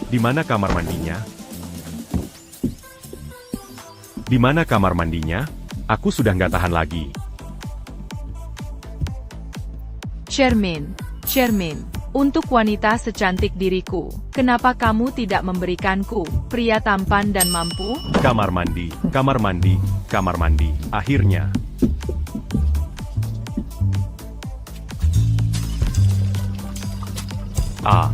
Di mana kamar mandinya? Di mana kamar mandinya? Aku sudah nggak tahan lagi. Cermin, untuk wanita secantik diriku, kenapa kamu tidak memberikanku pria tampan dan mampu? Kamar mandi, kamar mandi, kamar mandi. Akhirnya. Ah.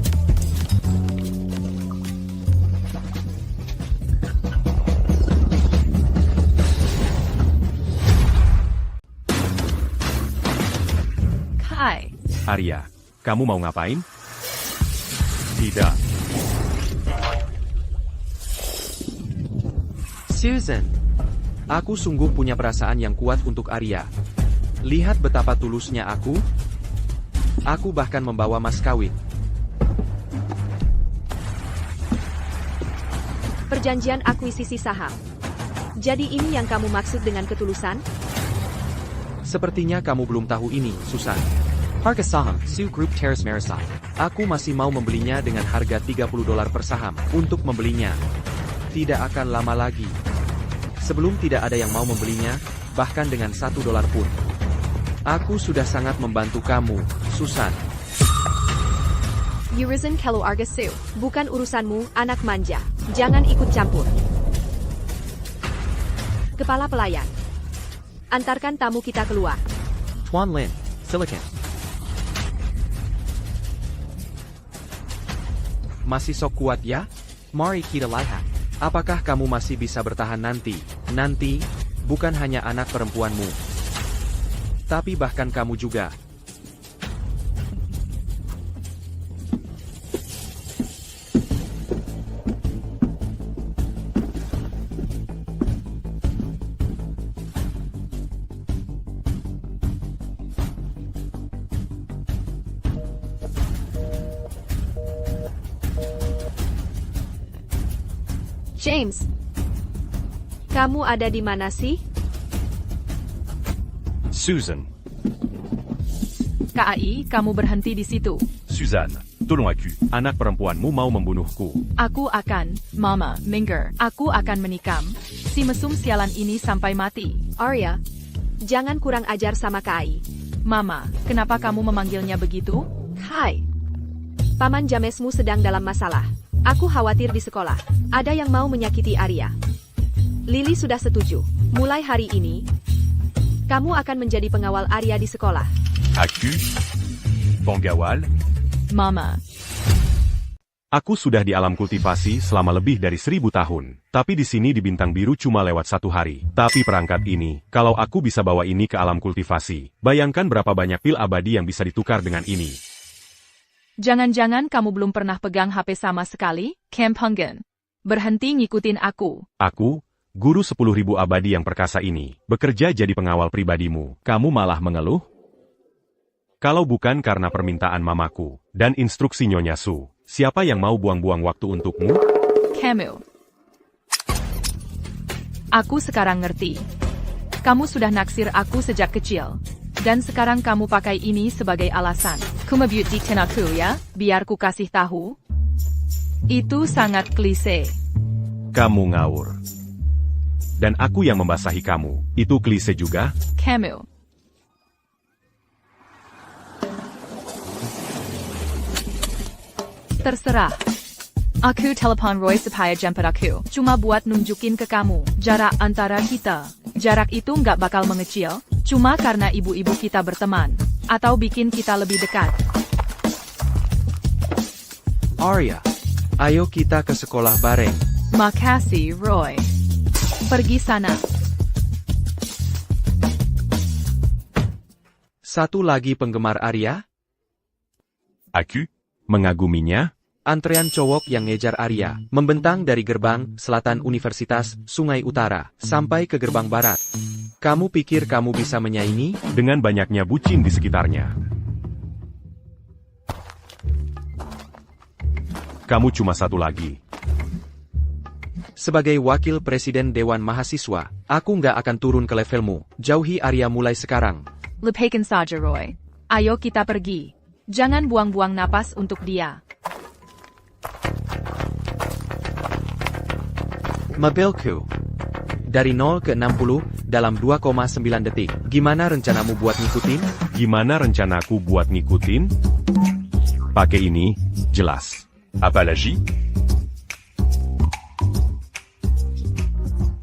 Kai, Arya, kamu mau ngapain? Tidak. Susan, aku sungguh punya perasaan yang kuat untuk Arya. Lihat betapa tulusnya aku. Aku bahkan membawa mas kawin. Perjanjian akuisisi saham. Jadi ini yang kamu maksud dengan ketulusan? Sepertinya kamu belum tahu ini, Susan. Harga saham Su Group Terrace Marisite. Aku masih mau membelinya dengan harga $30 per saham. Untuk membelinya, tidak akan lama lagi. Sebelum tidak ada yang mau membelinya, bahkan dengan $1 pun. Aku sudah sangat membantu kamu, Susan. Urizen Kelo Arga Su. Bukan urusanmu, anak manja. Jangan ikut campur. Kepala pelayan. Antarkan tamu kita keluar. Tuan Lin, Silicon. Masih sok kuat ya? Mari kita lihat. Apakah kamu masih bisa bertahan nanti? Nanti, bukan hanya anak perempuanmu. Tapi bahkan kamu juga. James. Kamu ada di mana sih? Susan. KAI, kamu berhenti di situ. Susan, tolong aku. Anak perempuanmu mau membunuhku. Aku akan, Mama, minggir. Aku akan menikam si mesum sialan ini sampai mati. Arya, jangan kurang ajar sama Kai. Mama, kenapa kamu memanggilnya begitu? Hai. Paman Jamesmu sedang dalam masalah. Aku khawatir di sekolah. Ada yang mau menyakiti Arya. Lily sudah setuju. Mulai hari ini, kamu akan menjadi pengawal Arya di sekolah. Aku? Penggawal? Mama, Aku sudah di alam kultivasi selama lebih dari 1000 tahun. Tapi di sini di Bintang Biru cuma lewat 1 hari. Tapi perangkat ini, kalau aku bisa bawa ini ke alam kultivasi, bayangkan berapa banyak pil abadi yang bisa ditukar dengan ini. jangan-jangan kamu belum pernah pegang HP sama sekali, Camp Hungen. Berhenti ngikutin aku. Aku, guru 10.000 abadi yang perkasa ini, bekerja jadi pengawal pribadimu. Kamu malah mengeluh? Kalau bukan karena permintaan mamaku dan instruksi Nyonya Su, siapa yang mau buang-buang waktu untukmu? Kamu. Aku sekarang ngerti. Kamu sudah naksir aku sejak kecil. Dan sekarang kamu pakai ini sebagai alasan. Kumabutikan aku ya, biar ku kasih tahu. Itu sangat klise. Kamu ngawur. Dan aku yang membasahi kamu, itu klise juga? Kamu. Terserah. Aku telepon Roy supaya jemput aku. Cuma buat nunjukin ke kamu, jarak antara kita. Jarak itu nggak bakal mengecil, cuma karena ibu-ibu kita berteman. Atau bikin kita lebih dekat. Arya, ayo kita ke sekolah bareng. Makasih, Roy. Pergi sana. Satu lagi penggemar Arya, Aku? Mengaguminya? antrean cowok yang ngejar Arya, membentang dari gerbang selatan Universitas Sungai Utara, sampai ke gerbang barat. Kamu pikir kamu bisa menyaingi? Dengan banyaknya bucin di sekitarnya. Kamu cuma satu lagi. Sebagai wakil presiden Dewan Mahasiswa, aku nggak akan turun ke levelmu. Jauhi Arya mulai sekarang. Lepaskan saja, Roy. Ayo kita pergi. Jangan buang-buang napas untuk dia. Mobilku. Dari 0 ke 60 dalam 2,9 detik. Gimana rencanamu buat ngikutin? Gimana rencanaku buat ngikutin? Pakai ini, jelas. Apalagi?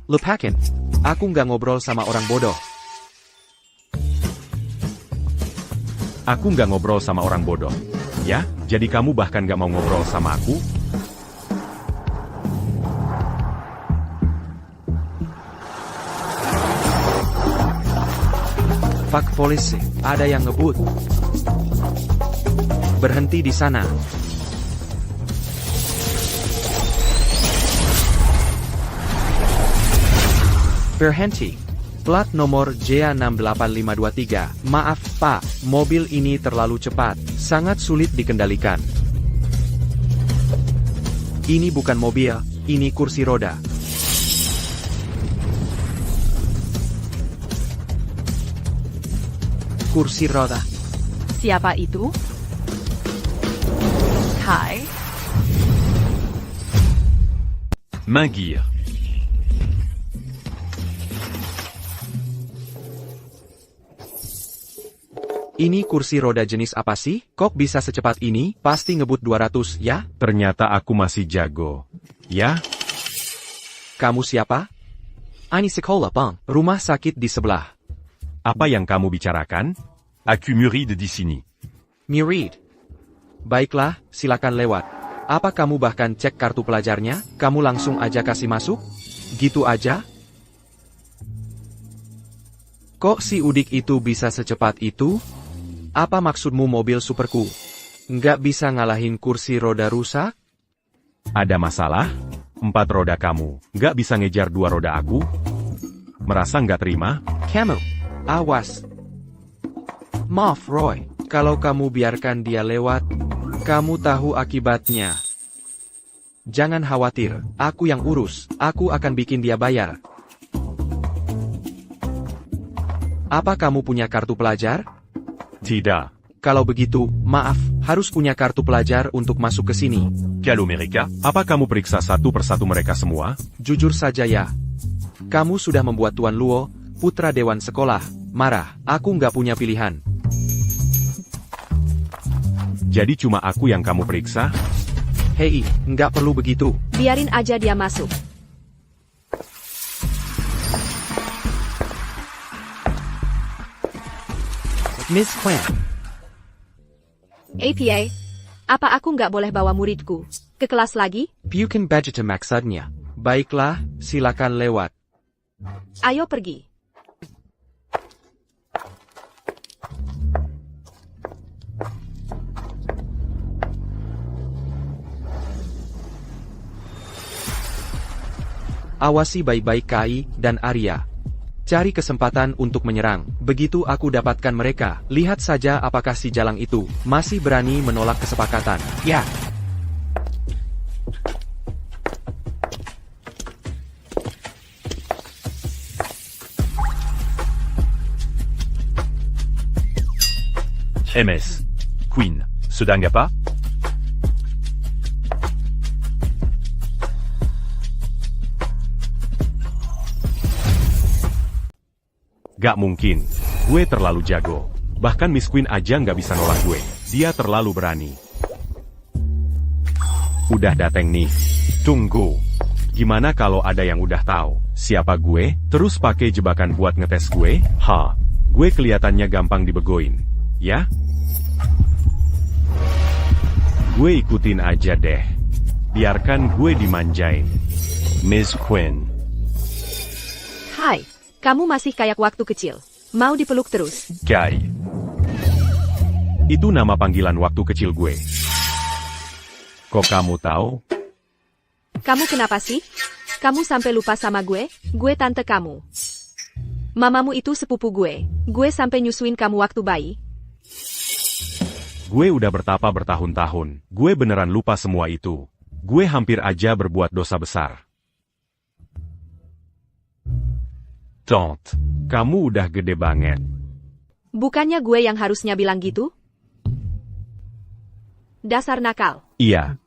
Lupakin. Aku nggak ngobrol sama orang bodoh. Aku nggak ngobrol sama orang bodoh. Ya, jadi kamu bahkan nggak mau ngobrol sama aku? Pak polisi, ada yang ngebut. Berhenti di sana. Berhenti. Plat nomor J68523. Maaf, Pak, mobil ini terlalu cepat. Sangat sulit dikendalikan. Ini bukan mobil, ini kursi roda. Kursi roda. Siapa itu? Hai. Main-gear. Ini kursi roda jenis apa sih? Kok bisa secepat ini? Pasti ngebut 200, ya? Ternyata aku masih jago. Ya, Kamu siapa? Ini sekolah, Bang. Rumah sakit di sebelah. apa yang kamu bicarakan? Accumuride di sini. Murid. Baiklah, silakan lewat. Apa kamu bahkan cek kartu pelajarnya? Kamu langsung aja kasih masuk? Gitu aja? Kok si Udik itu bisa secepat itu? Apa maksudmu mobil superku? Nggak bisa ngalahin kursi roda rusak? Ada masalah? 4 roda kamu, nggak bisa ngejar 2 roda aku? Merasa nggak terima? Kamu, awas. Maaf Roy, kalau kamu biarkan dia lewat, kamu tahu akibatnya. Jangan khawatir, aku yang urus, aku akan bikin dia bayar. Apa kamu punya kartu pelajar? Tidak. Kalau begitu, maaf, harus punya kartu pelajar untuk masuk ke sini. Calo America. Apa kamu periksa satu persatu mereka semua? Jujur saja ya. Kamu sudah membuat Tuan Luo, putra dewan sekolah, marah. Aku nggak punya pilihan. Jadi cuma aku yang kamu periksa? Hei, nggak perlu begitu. Biarin aja dia masuk. Miss Quan, APA, apa aku nggak boleh bawa muridku ke kelas lagi? Bukan begitu maksudnya. Baiklah, silakan lewat. Ayo pergi. Awasi baik-baik Kai dan Arya. Cari kesempatan untuk menyerang. Begitu aku dapatkan mereka, lihat saja apakah si Jalang itu masih berani menolak kesepakatan. Ya. MS. Queen. Sedang apa? Gak mungkin. Gue terlalu jago. Bahkan Miss Queen aja nggak bisa nolak gue. Dia terlalu berani. Udah dateng nih. Tunggu. Gimana kalau ada yang udah tahu siapa gue, terus pakai jebakan buat ngetes gue? Gue kelihatannya gampang dibegoin. Ya? Gue ikutin aja deh. Biarkan gue dimanjain. Miss Quinn. Hai, kamu masih kayak waktu kecil. Mau dipeluk terus. Kai. Itu nama panggilan waktu kecil gue. Kok kamu tahu? Kamu kenapa sih? Kamu sampai lupa sama gue? Gue tante kamu. Mamamu itu sepupu gue. Gue sampai nyusuin kamu waktu bayi. Gue udah bertapa bertahun-tahun. Gue beneran lupa semua itu. Gue hampir aja berbuat dosa besar. Tante. Kamu udah gede banget. Bukannya gue yang harusnya bilang gitu? Dasar nakal. Iya.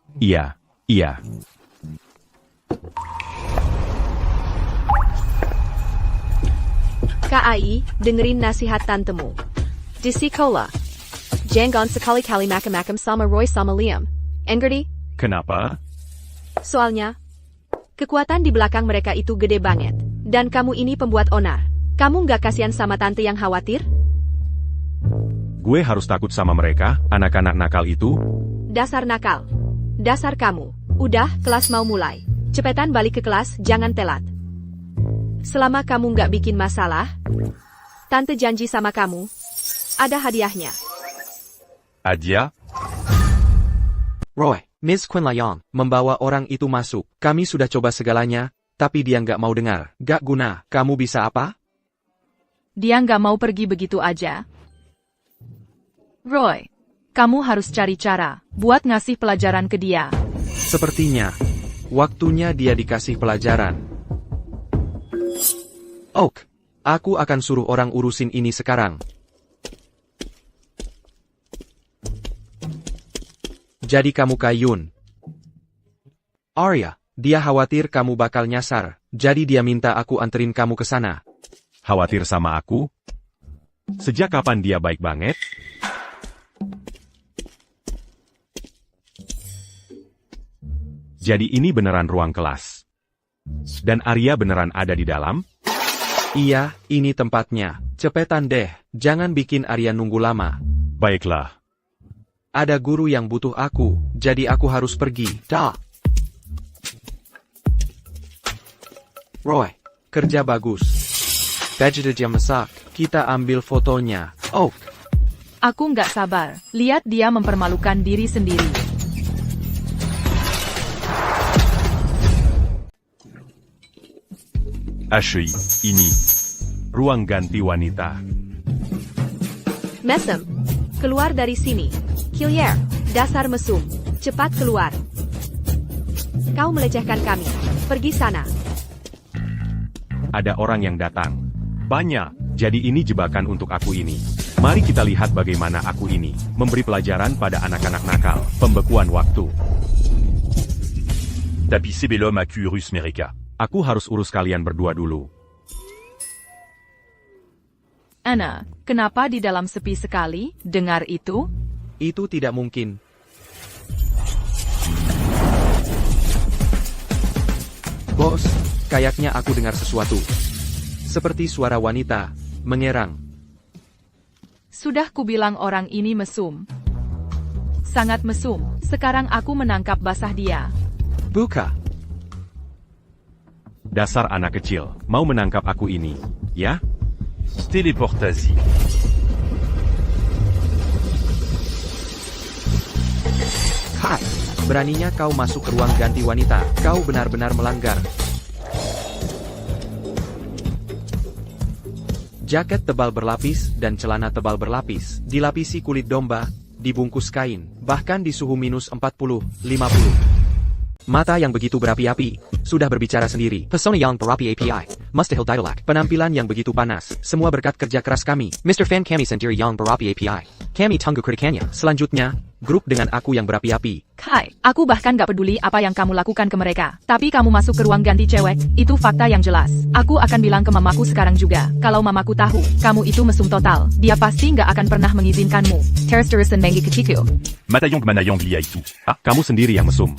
KAI, dengerin nasihat tantemu. Di sekolah. Jangan sekali-kali macam-macam sama Roy sama Liam. Engerti? Kenapa? Soalnya, kekuatan di belakang mereka itu gede banget. Dan kamu ini pembuat onar. Kamu nggak kasihan sama tante yang khawatir? Gue harus takut sama mereka, anak-anak nakal itu? Dasar nakal. Dasar kamu. Udah, kelas mau mulai. Cepetan balik ke kelas, jangan telat. Selama kamu nggak bikin masalah, tante janji sama kamu, ada hadiahnya. Adia, Roy, Miss Quinn Layong, membawa orang itu masuk. Kami sudah coba segalanya, tapi dia nggak mau dengar. Gak guna, kamu bisa apa? Dia nggak mau pergi begitu aja. Roy, kamu harus cari cara buat ngasih pelajaran ke dia. Sepertinya, waktunya dia dikasih pelajaran. Oak, aku akan suruh orang urusin ini sekarang. Jadi kamu Kayun. Arya, dia khawatir kamu bakal nyasar, jadi dia minta aku anterin kamu ke sana. Khawatir sama aku? Sejak kapan dia baik banget? Jadi ini beneran ruang kelas. Dan Arya beneran ada di dalam? Iya, ini tempatnya. Cepetan deh, jangan bikin Arya nunggu lama. Baiklah. Ada guru yang butuh aku, jadi aku harus pergi. Dah. Roy, kerja bagus. Vegeta jam masak, kita ambil fotonya. Oak. Aku nggak sabar, lihat dia mempermalukan diri sendiri. HI, ini. Ruang ganti wanita. Mesem, keluar dari sini. Killier, dasar mesum, cepat keluar. Kau melecehkan kami. Pergi sana. Ada orang yang datang. Banyak, jadi ini jebakan untuk aku ini. Mari kita lihat bagaimana aku ini memberi pelajaran pada anak-anak nakal. Pembekuan waktu. Tapisser Bellum à Kurus Merica. Aku harus urus kalian berdua dulu. Anna, kenapa di dalam sepi sekali? Dengar itu? Itu tidak mungkin. Bos, kayaknya aku dengar sesuatu. Seperti suara wanita, mengerang. Sudah kubilang orang ini mesum. Sangat mesum, sekarang aku menangkap basah dia. Buka. Dasar anak kecil, mau menangkap aku ini, ya? Téléportasie. Hai, beraninya kau masuk ke ruang ganti wanita. Kau benar-benar melanggar. Jaket tebal berlapis dan celana tebal berlapis, dilapisi kulit domba, dibungkus kain, bahkan di suhu minus 40-50. Mata yang begitu berapi-api, sudah berbicara sendiri. Pesona yang berapi API, mustahil ditolak. Penampilan yang begitu panas, semua berkat kerja keras kami. Mr. Fan kami sendiri yang berapi API. Kami tunggu kritikannya. Selanjutnya, grup dengan aku yang berapi-api. Kai, aku bahkan gak peduli apa yang kamu lakukan ke mereka. Tapi kamu masuk ke ruang ganti cewek, itu fakta yang jelas. Aku akan bilang ke mamaku sekarang juga. Kalau mamaku tahu, kamu itu mesum total. Dia pasti gak akan pernah mengizinkanmu. Terus-terusan mengi keciku. Matayong manayong liya itu. Ah, Kamu sendiri yang mesum.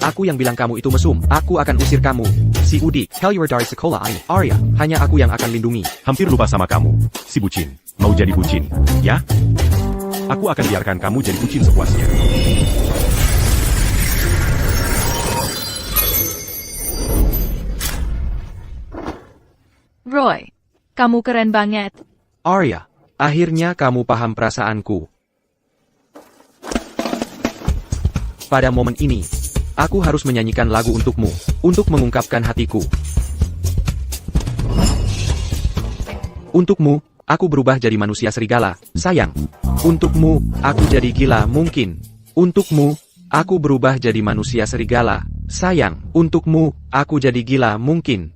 Aku yang bilang kamu itu mesum. Aku akan usir kamu. Si Udik, tell your dari sekolah ini. Arya, hanya aku yang akan lindungi. Hampir lupa sama kamu, si bucin. Mau jadi bucin, ya? Aku akan biarkan kamu jadi bucin sepuasnya. Roy, kamu keren banget. Arya, akhirnya kamu paham perasaanku. Pada momen ini, aku harus menyanyikan lagu untukmu, untuk mengungkapkan hatiku. Untukmu, aku berubah jadi manusia serigala, sayang. Untukmu, aku jadi gila mungkin. Untukmu, aku berubah jadi manusia serigala, sayang. Untukmu, aku jadi gila mungkin.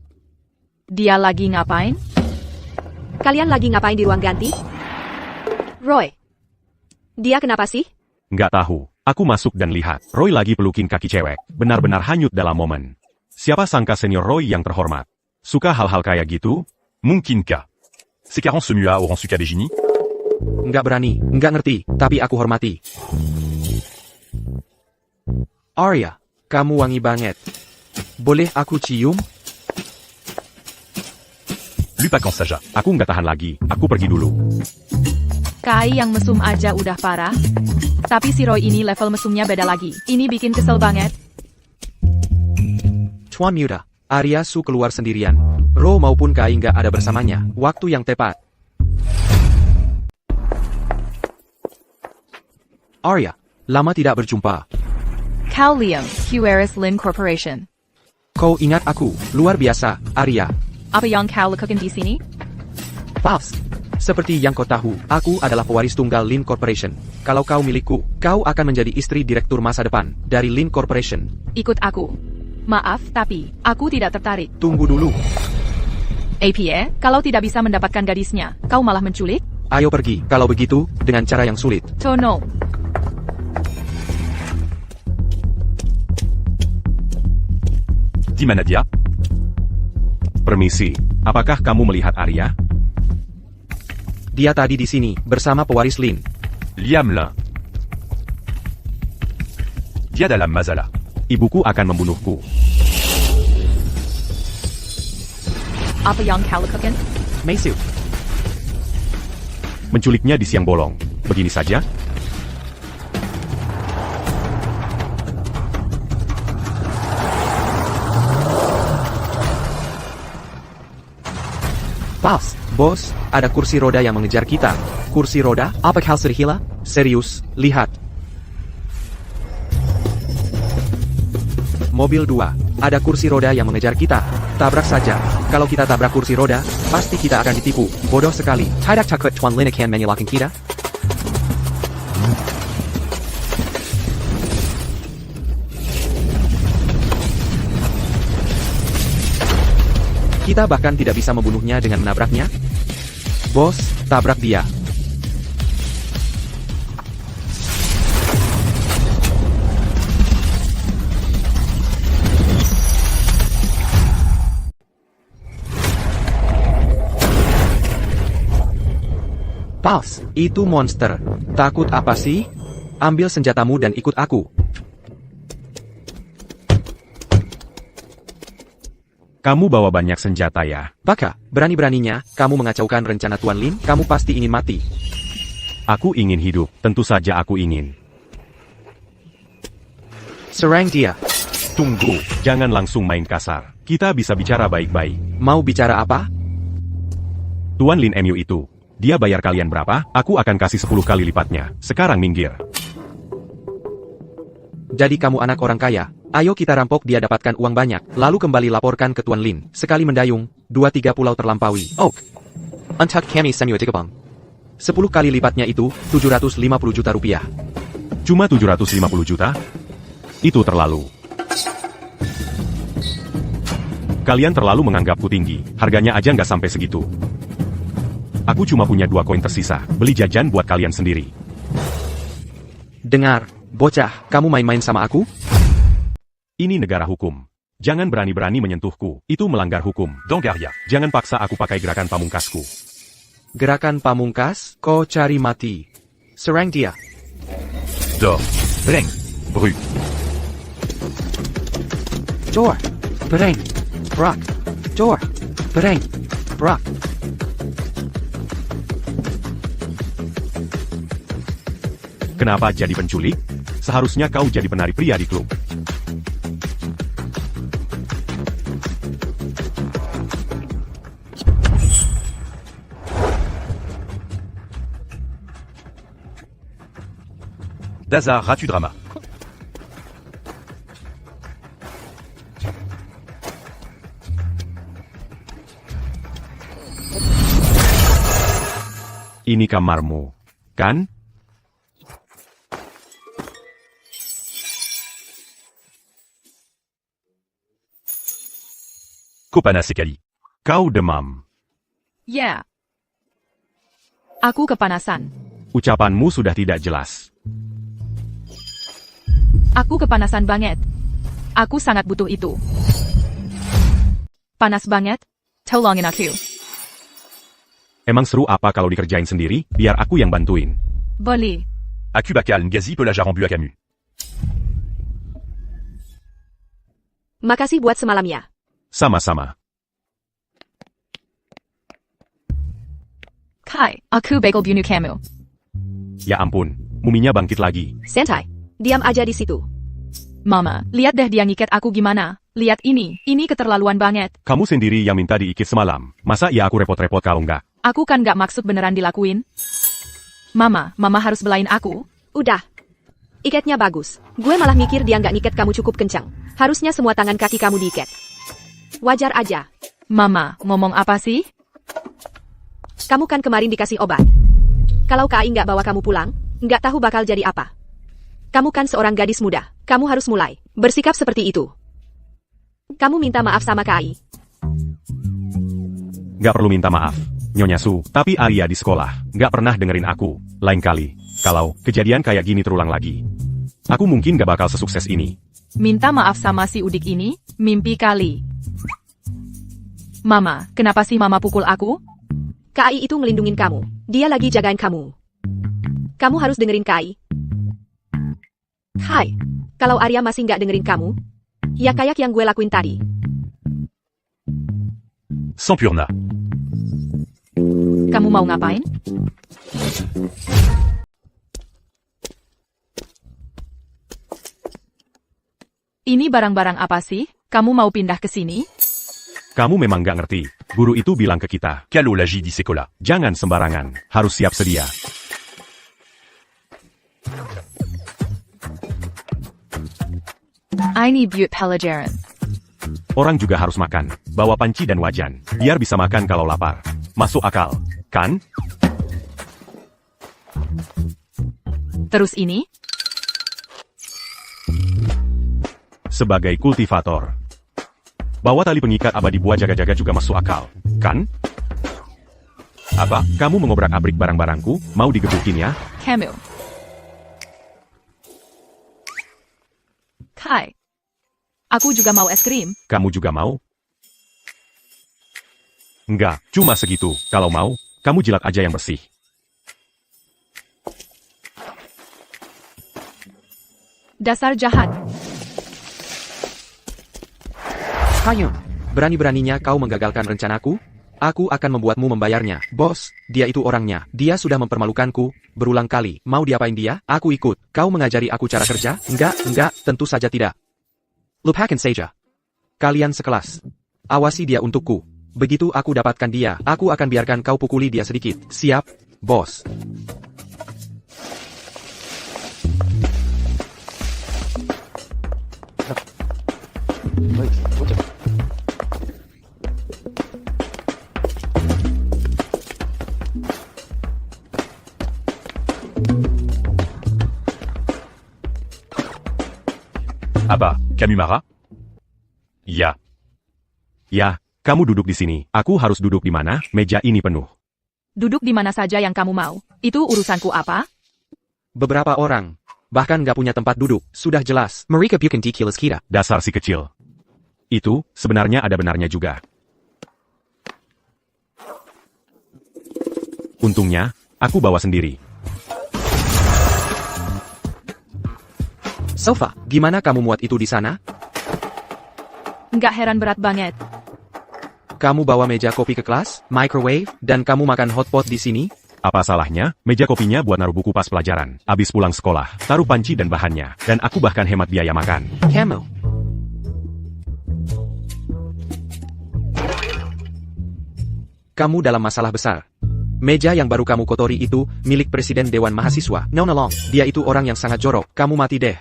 Dia lagi ngapain? Kalian lagi ngapain di ruang ganti? Roy. Dia kenapa sih? Nggak tahu. Aku masuk dan lihat. Roy lagi pelukin kaki cewek. Benar-benar hanyut dalam momen. Siapa sangka senior Roy yang terhormat suka hal-hal kayak gitu? Mungkinkah? Ces carences semua auront su Kabejini? Nggak berani, nggak ngerti, tapi aku hormati. Arya, kamu wangi banget. Boleh aku cium? Lupakan saja. Aku nggak tahan lagi, aku pergi dulu. Kai yang mesum aja udah parah. Tapi si Roy ini level mesumnya beda lagi. Ini bikin kesel banget. Tuan Muda, Arya Su keluar sendirian. Ro maupun Kai nggak ada bersamanya. Waktu yang tepat. Arya, lama tidak berjumpa. Cal Liam, QRS Lin Corporation. Kau ingat aku, luar biasa, Arya. Apa yang kau lakukan di sini? Pals. Seperti yang kau tahu, aku adalah pewaris tunggal Lin Corporation. Kalau kau milikku, kau akan menjadi istri direktur masa depan dari Lin Corporation. Ikut aku. Maaf, tapi aku tidak tertarik. Tunggu dulu. APA, kalau tidak bisa mendapatkan gadisnya, kau malah menculik? Ayo pergi, kalau begitu, dengan cara yang sulit. Tono. Di mana dia? Permisi, apakah kamu melihat Arya? Dia tadi di sini, bersama pewaris Lin. Liam Lin. Dia dalam masalah. Ibuku akan membunuhku. Apa yang kau lakukan? Meisu, Menculiknya di siang bolong. Begini saja? Pals, bos, ada kursi roda yang mengejar kita. Kursi roda? Apa kau sudah gila? Serius, lihat. Mobil 2, ada kursi roda yang mengejar kita. Tabrak saja. Kalau kita tabrak kursi roda, pasti kita akan ditipu. Bodoh sekali. Tidak takut Tuan Lin akan menyalahkan kita? Kita bahkan tidak bisa membunuhnya dengan menabraknya. Bos, tabrak dia. Pals, itu monster. Takut apa sih? Ambil senjatamu dan ikut aku. Kamu bawa banyak senjata ya? Baka, berani-beraninya, kamu mengacaukan rencana Tuan Lin, kamu pasti ingin mati. Aku ingin hidup, tentu saja aku ingin. Serang dia. Tunggu, jangan langsung main kasar. Kita bisa bicara baik-baik. Mau bicara apa? Tuan Lin MU itu, dia bayar kalian berapa? Aku akan kasih 10 kali lipatnya. Sekarang minggir. Jadi kamu anak orang kaya. Ayo kita rampok dia dapatkan uang banyak, lalu kembali laporkan ke Tuan Lin. Sekali mendayung, 2-3 pulau terlampaui. Oh, untuk kami semua 3 bang. 10 kali lipatnya itu, 750 juta rupiah. Cuma 750 juta? Itu terlalu. Kalian terlalu menganggapku tinggi, harganya aja nggak sampai segitu. Aku cuma punya 2 koin tersisa, beli jajan buat kalian sendiri. Dengar, bocah, kamu main-main sama aku? Ini negara hukum. Jangan berani-berani menyentuhku, itu melanggar hukum. Dangaria. Jangan paksa aku pakai gerakan pamungkasku. Gerakan pamungkas, kau cari mati. Serang dia. Dor. Breng. Brut. Dor. Breng. Brak. Dor. Breng. Brak. Kenapa jadi penculik? Seharusnya kau jadi penari pria di klub. Dazar Ratu Drama. Ini kamarmu, kan? Kopana Sekali. Kau demam. Ya. Aku kepanasan. Ucapanmu sudah tidak jelas. Aku kepanasan banget. Aku sangat butuh itu. Panas banget? Tolongin aku. Emang seru apa kalau dikerjain sendiri, biar aku yang bantuin. Boleh. Akubakal Ngazi Pelajar Ambu Akamu. Makasih buat semalamnya. Sama-sama. Kai, aku bagel bunuh kamu. Ya ampun, muminya bangkit lagi. Santai. Diam aja di situ. Mama, lihat deh dia ngikat aku gimana. Lihat ini keterlaluan banget. Kamu sendiri yang minta diikis semalam. Masa ya aku repot-repot kalau enggak? Aku kan gak maksud beneran dilakuin. Mama harus belain aku. Udah. Ikatnya bagus. Gue malah mikir dia nggak ngikat kamu cukup kencang. Harusnya semua tangan kaki kamu diikat. Wajar aja. Mama, ngomong apa sih? Kamu kan kemarin dikasih obat. Kalau KAI nggak bawa kamu pulang, nggak tahu bakal jadi apa. Kamu kan seorang gadis muda. Kamu harus mulai bersikap seperti itu. Kamu minta maaf sama KAI. Nggak perlu minta maaf, Nyonya Su. Tapi Arya di sekolah nggak pernah dengerin aku. Lain kali, kalau kejadian kayak gini terulang lagi, aku mungkin nggak bakal sesukses ini. Minta maaf sama si Udik ini, mimpi kali. Mama, kenapa sih Mama pukul aku? KAI itu ngelindungin kamu. Dia lagi jagain kamu. Kamu harus dengerin KAI. Hai, kalau Arya masih nggak dengerin kamu, ya kayak yang gue lakuin tadi. Sampurna. Kamu mau ngapain? Ini barang-barang apa sih? Kamu mau pindah ke sini? Kamu memang nggak ngerti. Guru itu bilang ke kita, Calo Lagi di sekolah. jangan sembarangan, harus siap sedia. I need buat pelajaran. Orang juga harus makan. Bawa panci dan wajan, biar bisa makan kalau lapar. Masuk akal, kan? Terus ini? Sebagai kultivator, bawa tali pengikat abadi buat jaga-jaga juga masuk akal, kan? Apa? Kamu mengobrak-abrik barang-barangku? Mau digebukin ya? Kamu. Kai. Aku juga mau es krim. Kamu juga mau? Enggak, cuma segitu. Kalau mau, kamu jilat aja yang bersih. Dasar jahat. Hayun, berani-beraninya kau menggagalkan rencanaku? Aku akan membuatmu membayarnya. Bos, dia itu orangnya. Dia sudah mempermalukanku berulang kali. Mau diapain dia? Aku ikut. Kau mengajari aku cara kerja? Enggak, tentu saja tidak. Lupakan saja. Kalian sekelas. Awasi dia untukku. Begitu aku dapatkan dia, aku akan biarkan kau pukuli dia sedikit. Siap, bos. Apa, Kamimara? Ya. Ya, kamu duduk di sini. Aku harus duduk di mana? Meja ini penuh. Duduk di mana saja yang kamu mau. Itu urusanku apa? Beberapa orang, bahkan nggak punya tempat duduk. Sudah jelas, mereka bukan dikilas kita. Dasar si kecil. Itu, sebenarnya ada benarnya juga. Untungnya, aku bawa sendiri. Sofa, gimana kamu muat itu di sana? Nggak heran berat banget. Kamu bawa meja kopi ke kelas, microwave, dan kamu makan hotpot di sini? Apa salahnya? Meja kopinya buat naruh buku pas pelajaran. Abis pulang sekolah, taruh panci dan bahannya. Dan aku bahkan hemat biaya makan. Kamu. Kamu dalam masalah besar. Meja yang baru kamu kotori itu milik Presiden Dewan Mahasiswa. No, dia itu orang yang sangat jorok. Kamu mati deh.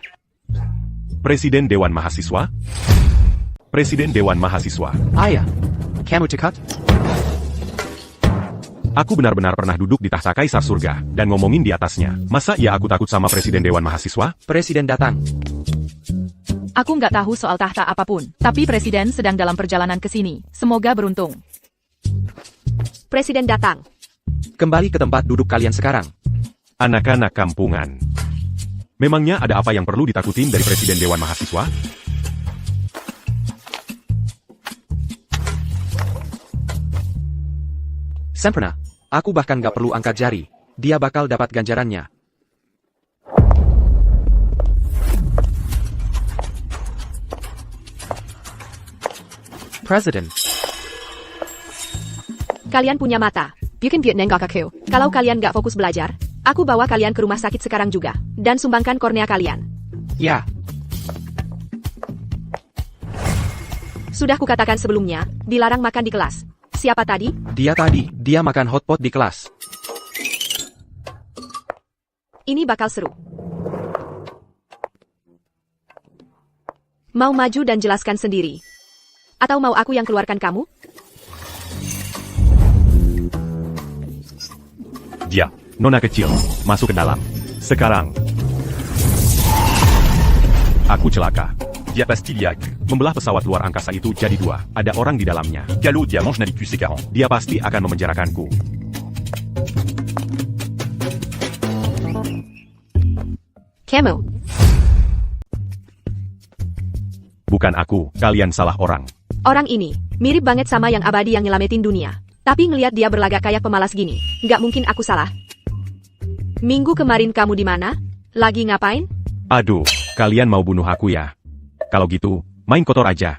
Presiden Dewan Mahasiswa? Presiden Dewan Mahasiswa. Ayah, kamu cekat? Aku benar-benar pernah duduk di tahta Kaisar Surga, dan ngomongin di atasnya. Masa ya aku takut sama Presiden Dewan Mahasiswa? Presiden datang. Aku nggak tahu soal tahta apapun. Tapi Presiden sedang dalam perjalanan ke sini. Semoga beruntung. Presiden datang. Kembali ke tempat duduk kalian sekarang. Anak-anak kampungan. Memangnya ada apa yang perlu ditakutin dari Presiden Dewan Mahasiswa? Sempurna. Aku bahkan gak perlu angkat jari. Dia bakal dapat ganjarannya. President. Kalian punya mata. You can get nenggok aku. Kalau kalian gak fokus belajar, aku bawa kalian ke rumah sakit sekarang juga. Dan sumbangkan kornea kalian. Ya, Sudah kukatakan sebelumnya, dilarang makan di kelas. Siapa tadi? dia makan hotpot di kelas. Ini bakal seru. Mau maju dan jelaskan sendiri? Atau mau aku yang keluarkan kamu? Dia. Nona kecil, masuk ke dalam. Sekarang. Aku celaka. Dia Pastiliac. Membelah pesawat luar angkasa itu jadi dua. Ada orang di dalamnya. Calo Dia mange Nalicus C40. Dia pasti akan memenjarakanku. Kamu. Bukan aku, kalian salah orang. Orang ini, mirip banget sama yang abadi yang nyelamatin dunia. Tapi ngelihat dia berlagak kayak pemalas gini, nggak mungkin aku salah. Minggu kemarin kamu di mana? Lagi ngapain? Aduh, kalian mau bunuh aku ya? Kalau gitu, main kotor aja.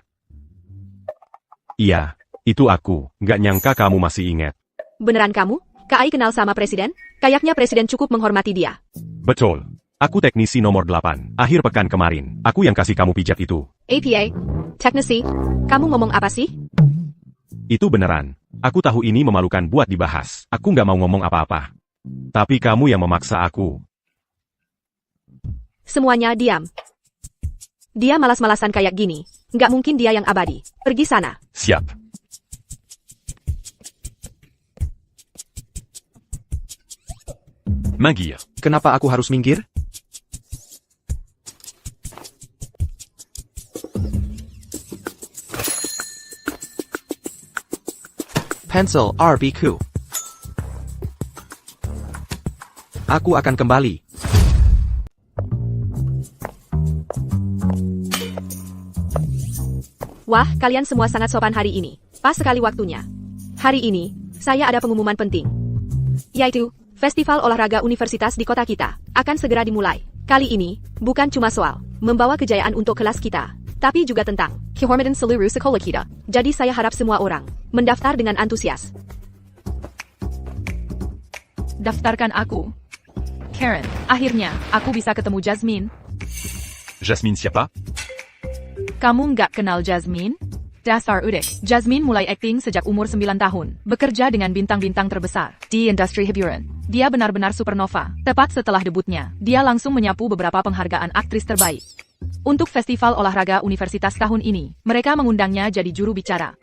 Iya, itu aku. Nggak nyangka kamu masih ingat. Beneran kamu? Kak Ai kenal sama presiden? Kayaknya presiden cukup menghormati dia. Betul. Aku teknisi nomor 8. Akhir pekan kemarin, aku yang kasih kamu pijat itu. APA, teknisi, kamu ngomong apa sih? Itu beneran. Aku tahu ini memalukan buat dibahas. Aku nggak mau ngomong apa-apa. Tapi kamu yang memaksa aku. Semuanya diam. Dia malas-malasan kayak gini. Nggak mungkin dia yang abadi. Pergi sana. Siap. Minggir. Kenapa aku harus minggir? Pencil RBQ. Aku akan kembali. Wah, kalian semua sangat sopan hari ini. Pas sekali waktunya. Hari ini, saya ada pengumuman penting. Yaitu, Festival Olahraga Universitas di kota kita akan segera dimulai. Kali ini, bukan cuma soal membawa kejayaan untuk kelas kita, tapi juga tentang kehormatan seluruh sekolah kita. Jadi saya harap semua orang mendaftar dengan antusias. Daftarkan aku. Karen, akhirnya, aku bisa ketemu Jasmine. Jasmine siapa? Kamu nggak kenal Jasmine? Dasar udik. Jasmine mulai akting sejak umur 9 tahun. Bekerja dengan bintang-bintang terbesar di industri hiburan. Dia benar-benar supernova. Tepat setelah debutnya, dia langsung menyapu beberapa penghargaan aktris terbaik. Untuk Festival Olahraga Universitas tahun ini, mereka mengundangnya jadi juru bicara.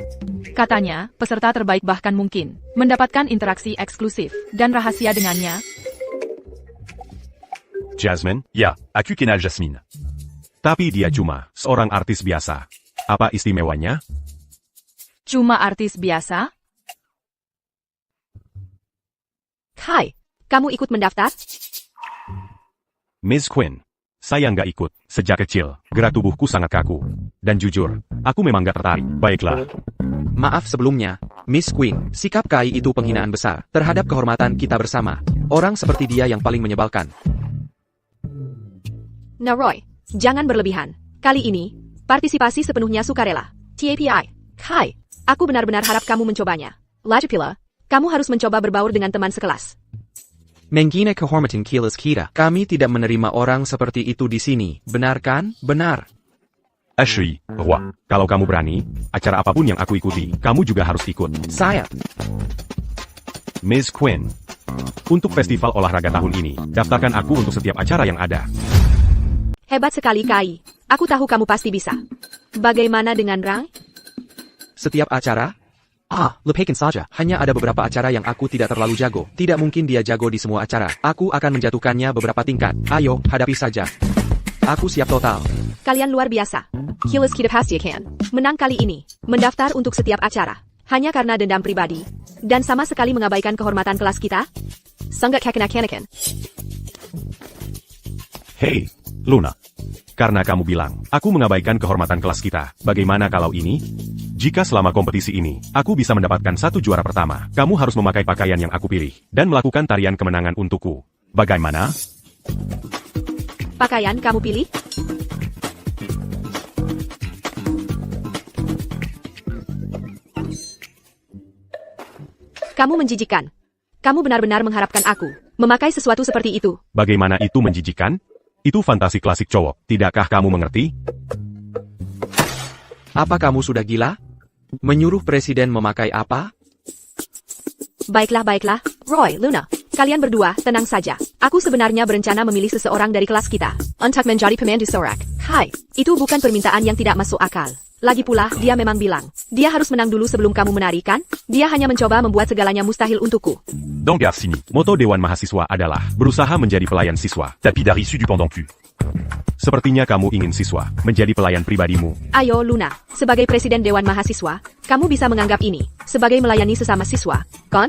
Katanya, peserta terbaik bahkan mungkin mendapatkan interaksi eksklusif dan rahasia dengannya. Jasmine, Ya, aku kenal Jasmine. tapi dia cuma seorang artis biasa. Apa istimewanya? Cuma artis biasa? Hai, kamu ikut mendaftar? Miss Quinn. Saya nggak ikut. Sejak kecil, gerak tubuhku sangat kaku. Dan jujur, aku memang nggak tertarik. Baiklah. Maaf sebelumnya, Miss Queen. Sikap Kai itu penghinaan besar terhadap kehormatan kita bersama. Orang seperti dia yang paling menyebalkan. Nah Roy, jangan berlebihan. Kali ini, partisipasi sepenuhnya sukarela. TAPI. Hai, aku benar-benar harap kamu mencobanya. Lagi pula, kamu harus mencoba berbaur dengan teman sekelas. Menggina kehormatan kilas kita. Kami tidak menerima orang seperti itu di sini. Benar kan? Benar. Ashley, roi. Kalau kamu berani, acara apapun yang aku ikuti, kamu juga harus ikut. Saya. Miss Quinn. Untuk festival olahraga tahun ini, daftarkan aku untuk setiap acara yang ada. Hebat sekali Kai. Aku tahu kamu pasti bisa. Bagaimana dengan Rai? Setiap acara? Lepaskan saja. Hanya ada beberapa acara yang aku tidak terlalu jago. Tidak mungkin dia jago di semua acara. Aku akan menjatuhkannya beberapa tingkat. Ayo, hadapi saja. Aku siap total. Kalian luar biasa. Kilas kita pasti kan. Menang kali ini. Mendaftar untuk setiap acara. Hanya karena dendam pribadi. Dan sama sekali mengabaikan kehormatan kelas kita. Sangat kekanak-kanakan. Hei, Luna. Karena kamu bilang, aku mengabaikan kehormatan kelas kita. Bagaimana kalau ini? Jika selama kompetisi ini, aku bisa mendapatkan 1 juara pertama, kamu harus memakai pakaian yang aku pilih, dan melakukan tarian kemenangan untukku. Bagaimana? Pakaian kamu pilih? Kamu menjijikan. Kamu benar-benar mengharapkan aku memakai sesuatu seperti itu. Bagaimana itu menjijikan? Itu fantasi klasik cowok, tidakkah kamu mengerti? Apa kamu sudah gila? Menyuruh presiden memakai apa? Baiklah. Roy, Luna, kalian berdua, tenang saja. Aku sebenarnya berencana memilih seseorang dari kelas kita untuk menjadi pemandu sorak. Hai, itu bukan permintaan yang tidak masuk akal. Lagi pula, dia memang bilang, dia harus menang dulu sebelum kamu menari, kan? Dia hanya mencoba membuat segalanya mustahil untukku. Dans Garcini, Moto Dewan Mahasiswa adalah berusaha menjadi pelayan siswa. tapis d'art issu du pendant cul. Sepertinya kamu ingin siswa menjadi pelayan pribadimu. Ayo, Luna, sebagai presiden Dewan Mahasiswa, kamu bisa menganggap ini sebagai melayani sesama siswa, kan?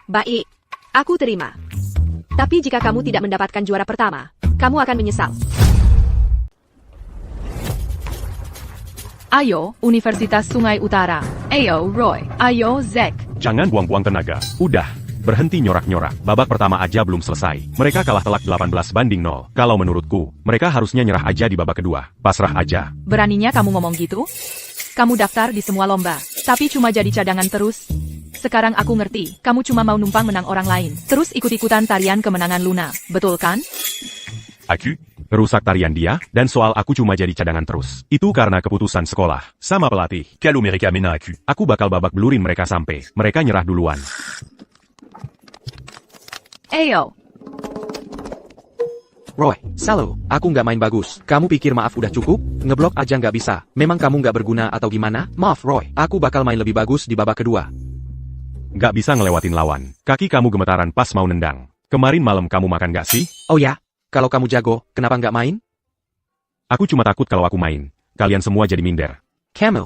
Baik, aku terima. Tapi jika kamu tidak mendapatkan juara pertama, kamu akan menyesal. Ayo, Universitas Sungai Utara. Ayo, Roy. Ayo, Zack. Jangan buang-buang tenaga. Udah, berhenti nyorak-nyorak. Babak pertama aja belum selesai. Mereka kalah telak 18-0. Kalau menurutku, mereka harusnya nyerah aja di babak kedua. Pasrah aja. Beraninya kamu ngomong gitu? Kamu daftar di semua lomba, tapi cuma jadi cadangan terus. Sekarang aku ngerti, kamu cuma mau numpang menang orang lain. Terus ikut-ikutan tarian kemenangan Luna, betul kan? Aku? Rusak tarian dia, dan soal aku cuma jadi cadangan terus. Itu karena keputusan sekolah. Sama pelatih. Calo Mereka Mena Aku. Aku bakal babak belurin mereka sampai mereka nyerah duluan. Ayo. Roy, selalu, aku nggak main bagus. Kamu pikir maaf udah cukup? Ngeblok aja nggak bisa. Memang kamu nggak berguna atau gimana? Maaf Roy, aku bakal main lebih bagus di babak kedua. Nggak bisa ngelewatin lawan. Kaki kamu gemetaran pas mau nendang. Kemarin malam kamu makan nggak sih? Oh ya? Kalau kamu jago, kenapa nggak main? Aku cuma takut kalau aku main. Kalian semua jadi minder. Kamu.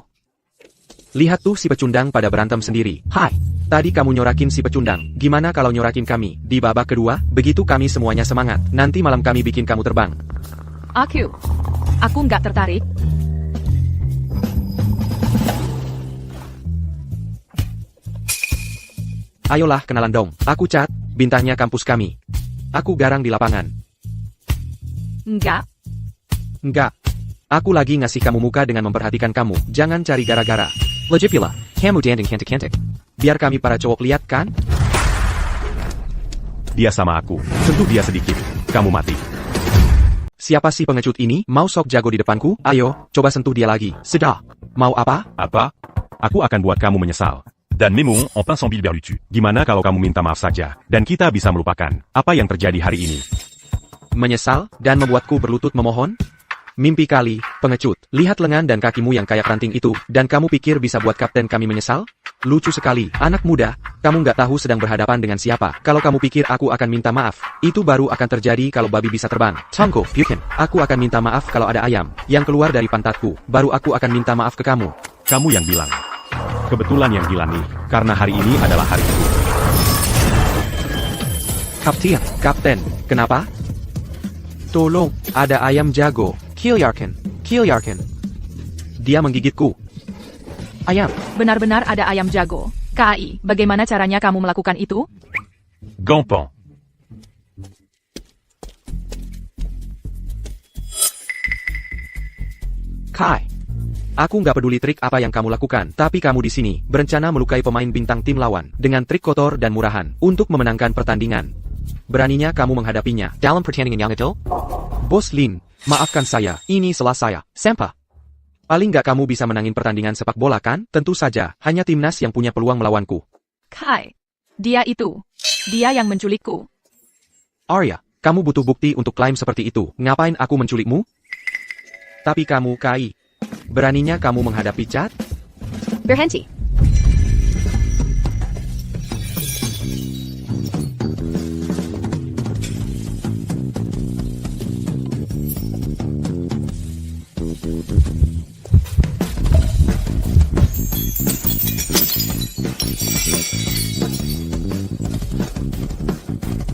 Lihat tuh si pecundang pada berantem sendiri. Hai, tadi kamu nyorakin si pecundang. Gimana kalau nyorakin kami di babak kedua? Begitu kami semuanya semangat. Nanti malam kami bikin kamu terbang. Aku nggak tertarik. Ayolah kenalan dong. Aku Cat, bintangnya kampus kami. Aku garang di lapangan. Enggak. Enggak. Aku lagi ngasih kamu muka dengan memperhatikan kamu. Jangan cari gara-gara. Lejipila, kamu danding cantik-cantik. Biar kami para cowok lihat kan? Dia sama aku. Sentuh dia sedikit. Kamu mati. Siapa sih pengecut ini? Mau sok jago di depanku? Ayo, coba sentuh dia lagi. Sudah. Mau apa? Apa? Aku akan buat kamu menyesal. Dan Mémoron en pince en Bilberlutu. Gimana kalau kamu minta maaf saja, dan kita bisa melupakan apa yang terjadi hari ini? Menyesal, dan membuatku berlutut memohon? Mimpi kali, pengecut. Lihat lengan dan kakimu yang kayak ranting itu, dan kamu pikir bisa buat kapten kami menyesal? Lucu sekali, anak muda. Kamu nggak tahu sedang berhadapan dengan siapa. Kalau kamu pikir aku akan minta maaf, itu baru akan terjadi kalau babi bisa terbang. Tongko, Bukin. Aku akan minta maaf kalau ada ayam yang keluar dari pantatku. Baru aku akan minta maaf ke kamu. Kamu yang bilang. Kebetulan yang gila nih, karena hari ini adalah hariku. Kapten, kenapa? Tolong, ada ayam jago. Kilyarkin. Dia menggigitku. Ayam. Benar-benar ada ayam jago. KAI, bagaimana caranya kamu melakukan itu? Gampan. Kai. Aku nggak peduli trik apa yang kamu lakukan, tapi kamu di sini berencana melukai pemain bintang tim lawan dengan trik kotor dan murahan untuk memenangkan pertandingan. Beraninya kamu menghadapinya dalam pertandingan yang itu? Bos Lin, maafkan saya, ini salah saya. Sempa. Paling nggak kamu bisa menangin pertandingan sepak bola kan? Tentu saja, hanya timnas yang punya peluang melawanku. Kai. Dia yang menculikku. Arya, kamu butuh bukti untuk klaim seperti itu. Ngapain aku menculikmu? Tapi kamu, Kai. Beraninya kamu menghadapi Cat? Berhenti.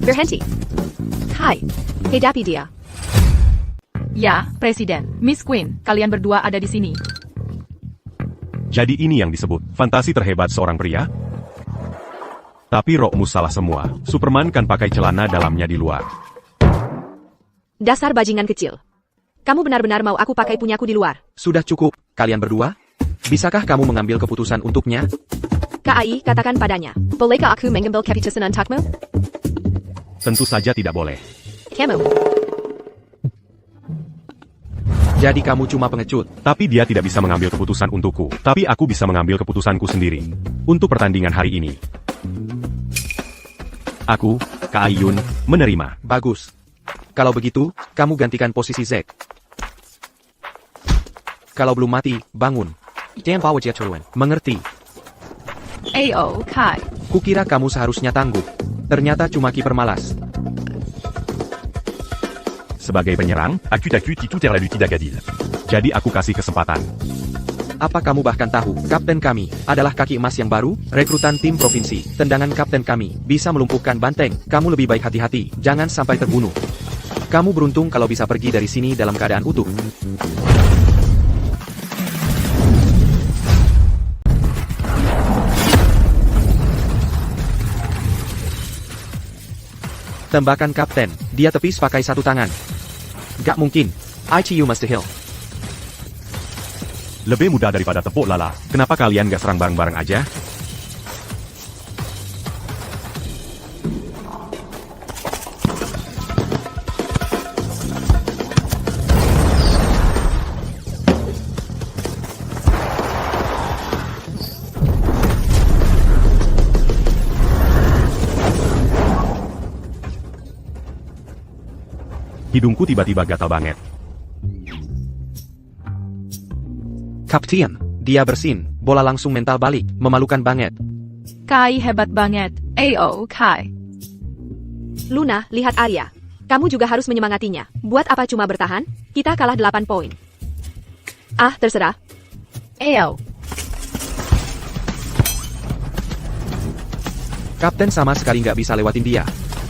Berhenti. Hai, hadapi dia. Ya, Presiden. Miss Queen, kalian berdua ada di sini. Jadi ini yang disebut fantasi terhebat seorang pria? Tapi Rokmu salah semua. Superman kan pakai celana dalamnya di luar. Dasar bajingan kecil. Kamu benar-benar mau aku pakai punyaku di luar? Sudah cukup, kalian berdua? Bisakah kamu mengambil keputusan untuknya? KAI, katakan padanya. Bolehkah aku mengambil keputusan untukmu? Tentu saja tidak boleh. Kamu. Jadi kamu cuma pengecut. Tapi dia tidak bisa mengambil keputusan untukku. Tapi aku bisa mengambil keputusanku sendiri. Untuk pertandingan hari ini. Aku, Kak Ayun, menerima. Bagus. Kalau begitu, kamu gantikan posisi Zack. Kalau belum mati, bangun. Dan bawa dia turun. Mengerti? Ayo, Kai. Kukira kamu seharusnya tangguh. Ternyata cuma kiper malas. Sebagai penyerang, Accu tout est la lutte d'Agadil. jadi aku kasih kesempatan. Apa kamu bahkan tahu, kapten kami adalah kaki emas yang baru, rekrutan tim provinsi. Tendangan kapten kami bisa melumpuhkan banteng. Kamu lebih baik hati-hati, jangan sampai terbunuh. Kamu beruntung kalau bisa pergi dari sini dalam keadaan utuh. Tembakan kapten, dia tepis pakai satu tangan. Gak mungkin, ITU must heal. Lebih mudah daripada tepuk lala. Kenapa kalian gak serang bareng-bareng aja? Hidungku tiba-tiba gatal banget. Kapten, dia bersin, bola langsung mental balik, memalukan banget. Kai hebat banget. Ayo, Kai. Luna, lihat Arya. Kamu juga harus menyemangatinya. Buat apa cuma bertahan? Kita kalah 8 poin. Ah, terserah. Ayo. Kapten sama sekali nggak bisa lewatin dia.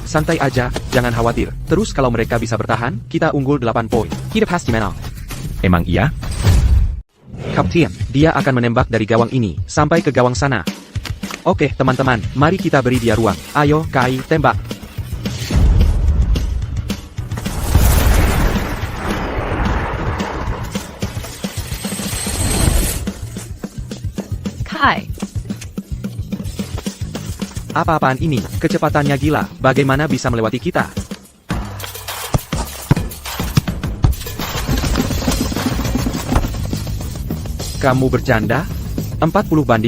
Santai aja, jangan khawatir. Terus kalau mereka bisa bertahan, kita unggul 8 poin. Kita pasti menang. Emang iya? Kapten, dia akan menembak dari gawang ini, sampai ke gawang sana. Oke, teman-teman, mari kita beri dia ruang. Ayo, Kai, tembak. Kai. Apa-apaan ini? Kecepatannya gila. Bagaimana bisa melewati kita? Kamu bercanda? 40-8.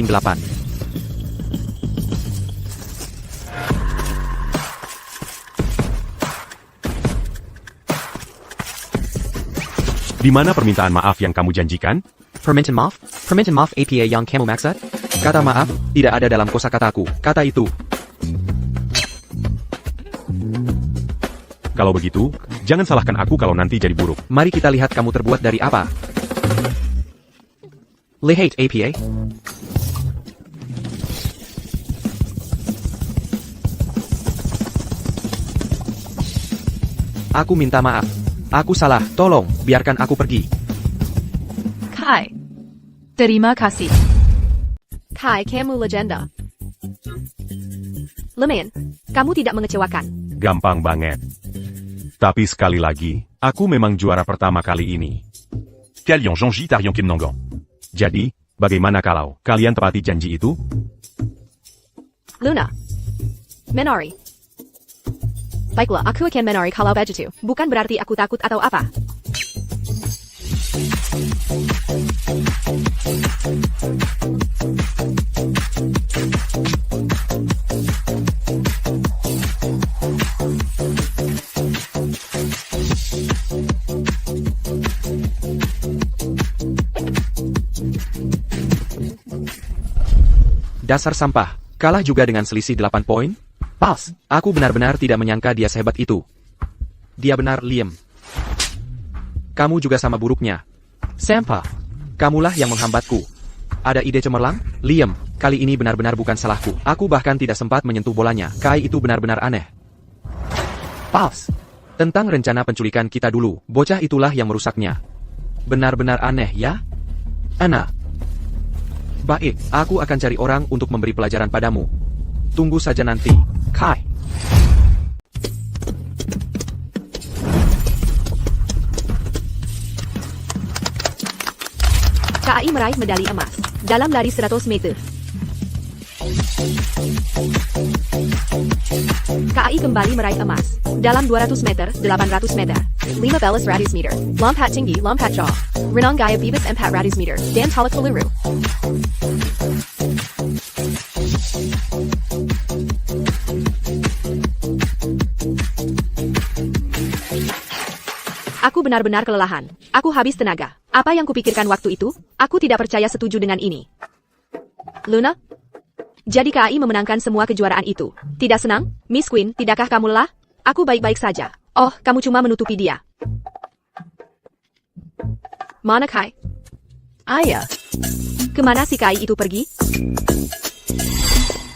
Di mana permintaan maaf yang kamu janjikan? Permintaan maaf? Permintaan maaf APA yang kamu maksud? Kata maaf, tidak ada dalam kosakataku. Kata itu. Kalau begitu, jangan salahkan aku kalau nanti jadi buruk. Mari kita lihat kamu terbuat dari apa. Lihat APA. Aku minta maaf. Aku salah, tolong, biarkan aku pergi. Kai. Terima kasih. Kai, kamu legenda. Lemen, kamu tidak mengecewakan. Gampang banget. Tapi sekali lagi, aku memang juara pertama kali ini. Kalian Zhongji Tarion Kim Nangan. Jadi, bagaimana kalau kalian tepati janji itu? Luna. Menari. Baiklah, aku akan menari kalau begitu. Bukan berarti aku takut atau apa. Dasar sampah, kalah juga dengan selisih 8 poin? Pas, aku benar-benar tidak menyangka dia sehebat itu. Dia benar, Liam. Kamu juga sama buruknya. Sampah, kamulah yang menghambatku. Ada ide cemerlang? Liam, kali ini benar-benar bukan salahku. Aku bahkan tidak sempat menyentuh bolanya. Kai itu benar-benar aneh. Pas, tentang rencana penculikan kita dulu, bocah itulah yang merusaknya. Benar-benar aneh ya? Ana. Baik, aku akan cari orang untuk memberi pelajaran padamu. Tunggu saja nanti, Kai. KAI meraih medali emas dalam lari 100 meter. KAI kembali meraih emas dalam 200 meter, 800 meter. 15 meter, lompat tinggi, lompat jauh. Renang gaya bebas 400 meter, dan tolak peluru. Aku benar-benar kelelahan. Aku habis tenaga. Apa yang kupikirkan waktu itu? Aku tidak percaya setuju dengan ini. Luna? Jadi KAI memenangkan semua kejuaraan itu. Tidak senang? Miss Queen, tidakkah kamu lelah? Aku baik-baik saja. Oh, kamu cuma menutupi dia. Mana Kai? Ayah. Kemana si KAI itu pergi?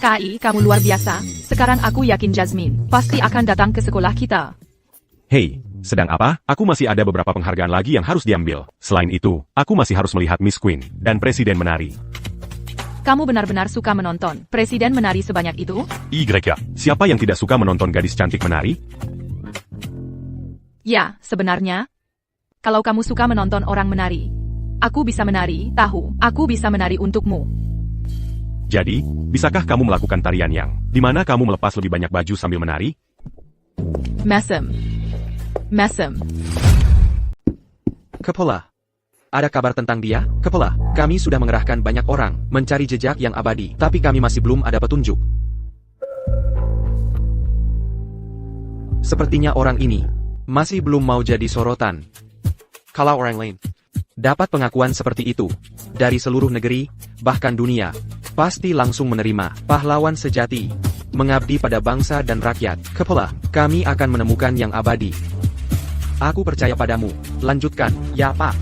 KAI, kamu luar biasa. Sekarang aku yakin Jasmine pasti akan datang ke sekolah kita. Hei, sedang apa? Aku masih ada beberapa penghargaan lagi yang harus diambil. Selain itu, aku masih harus melihat Miss Queen dan Presiden menari. Kamu benar-benar suka menonton Presiden menari sebanyak itu? YK. Siapa yang tidak suka menonton gadis cantik menari? Ya, sebenarnya. Kalau kamu suka menonton orang menari, aku bisa menari, tahu, aku bisa menari untukmu. Jadi, bisakah kamu melakukan tarian yang dimana kamu melepas lebih banyak baju sambil menari? Mesem. Kepala. Ada kabar tentang dia? Kepala, kami sudah mengerahkan banyak orang mencari jejak yang abadi, tapi kami masih belum ada petunjuk. Sepertinya orang ini masih belum mau jadi sorotan. Kalau orang lain dapat pengakuan seperti itu dari seluruh negeri, bahkan dunia, pasti langsung menerima pahlawan sejati, mengabdi pada bangsa dan rakyat. Kepala, kami akan menemukan yang abadi. Aku percaya padamu. Lanjutkan, ya Pak.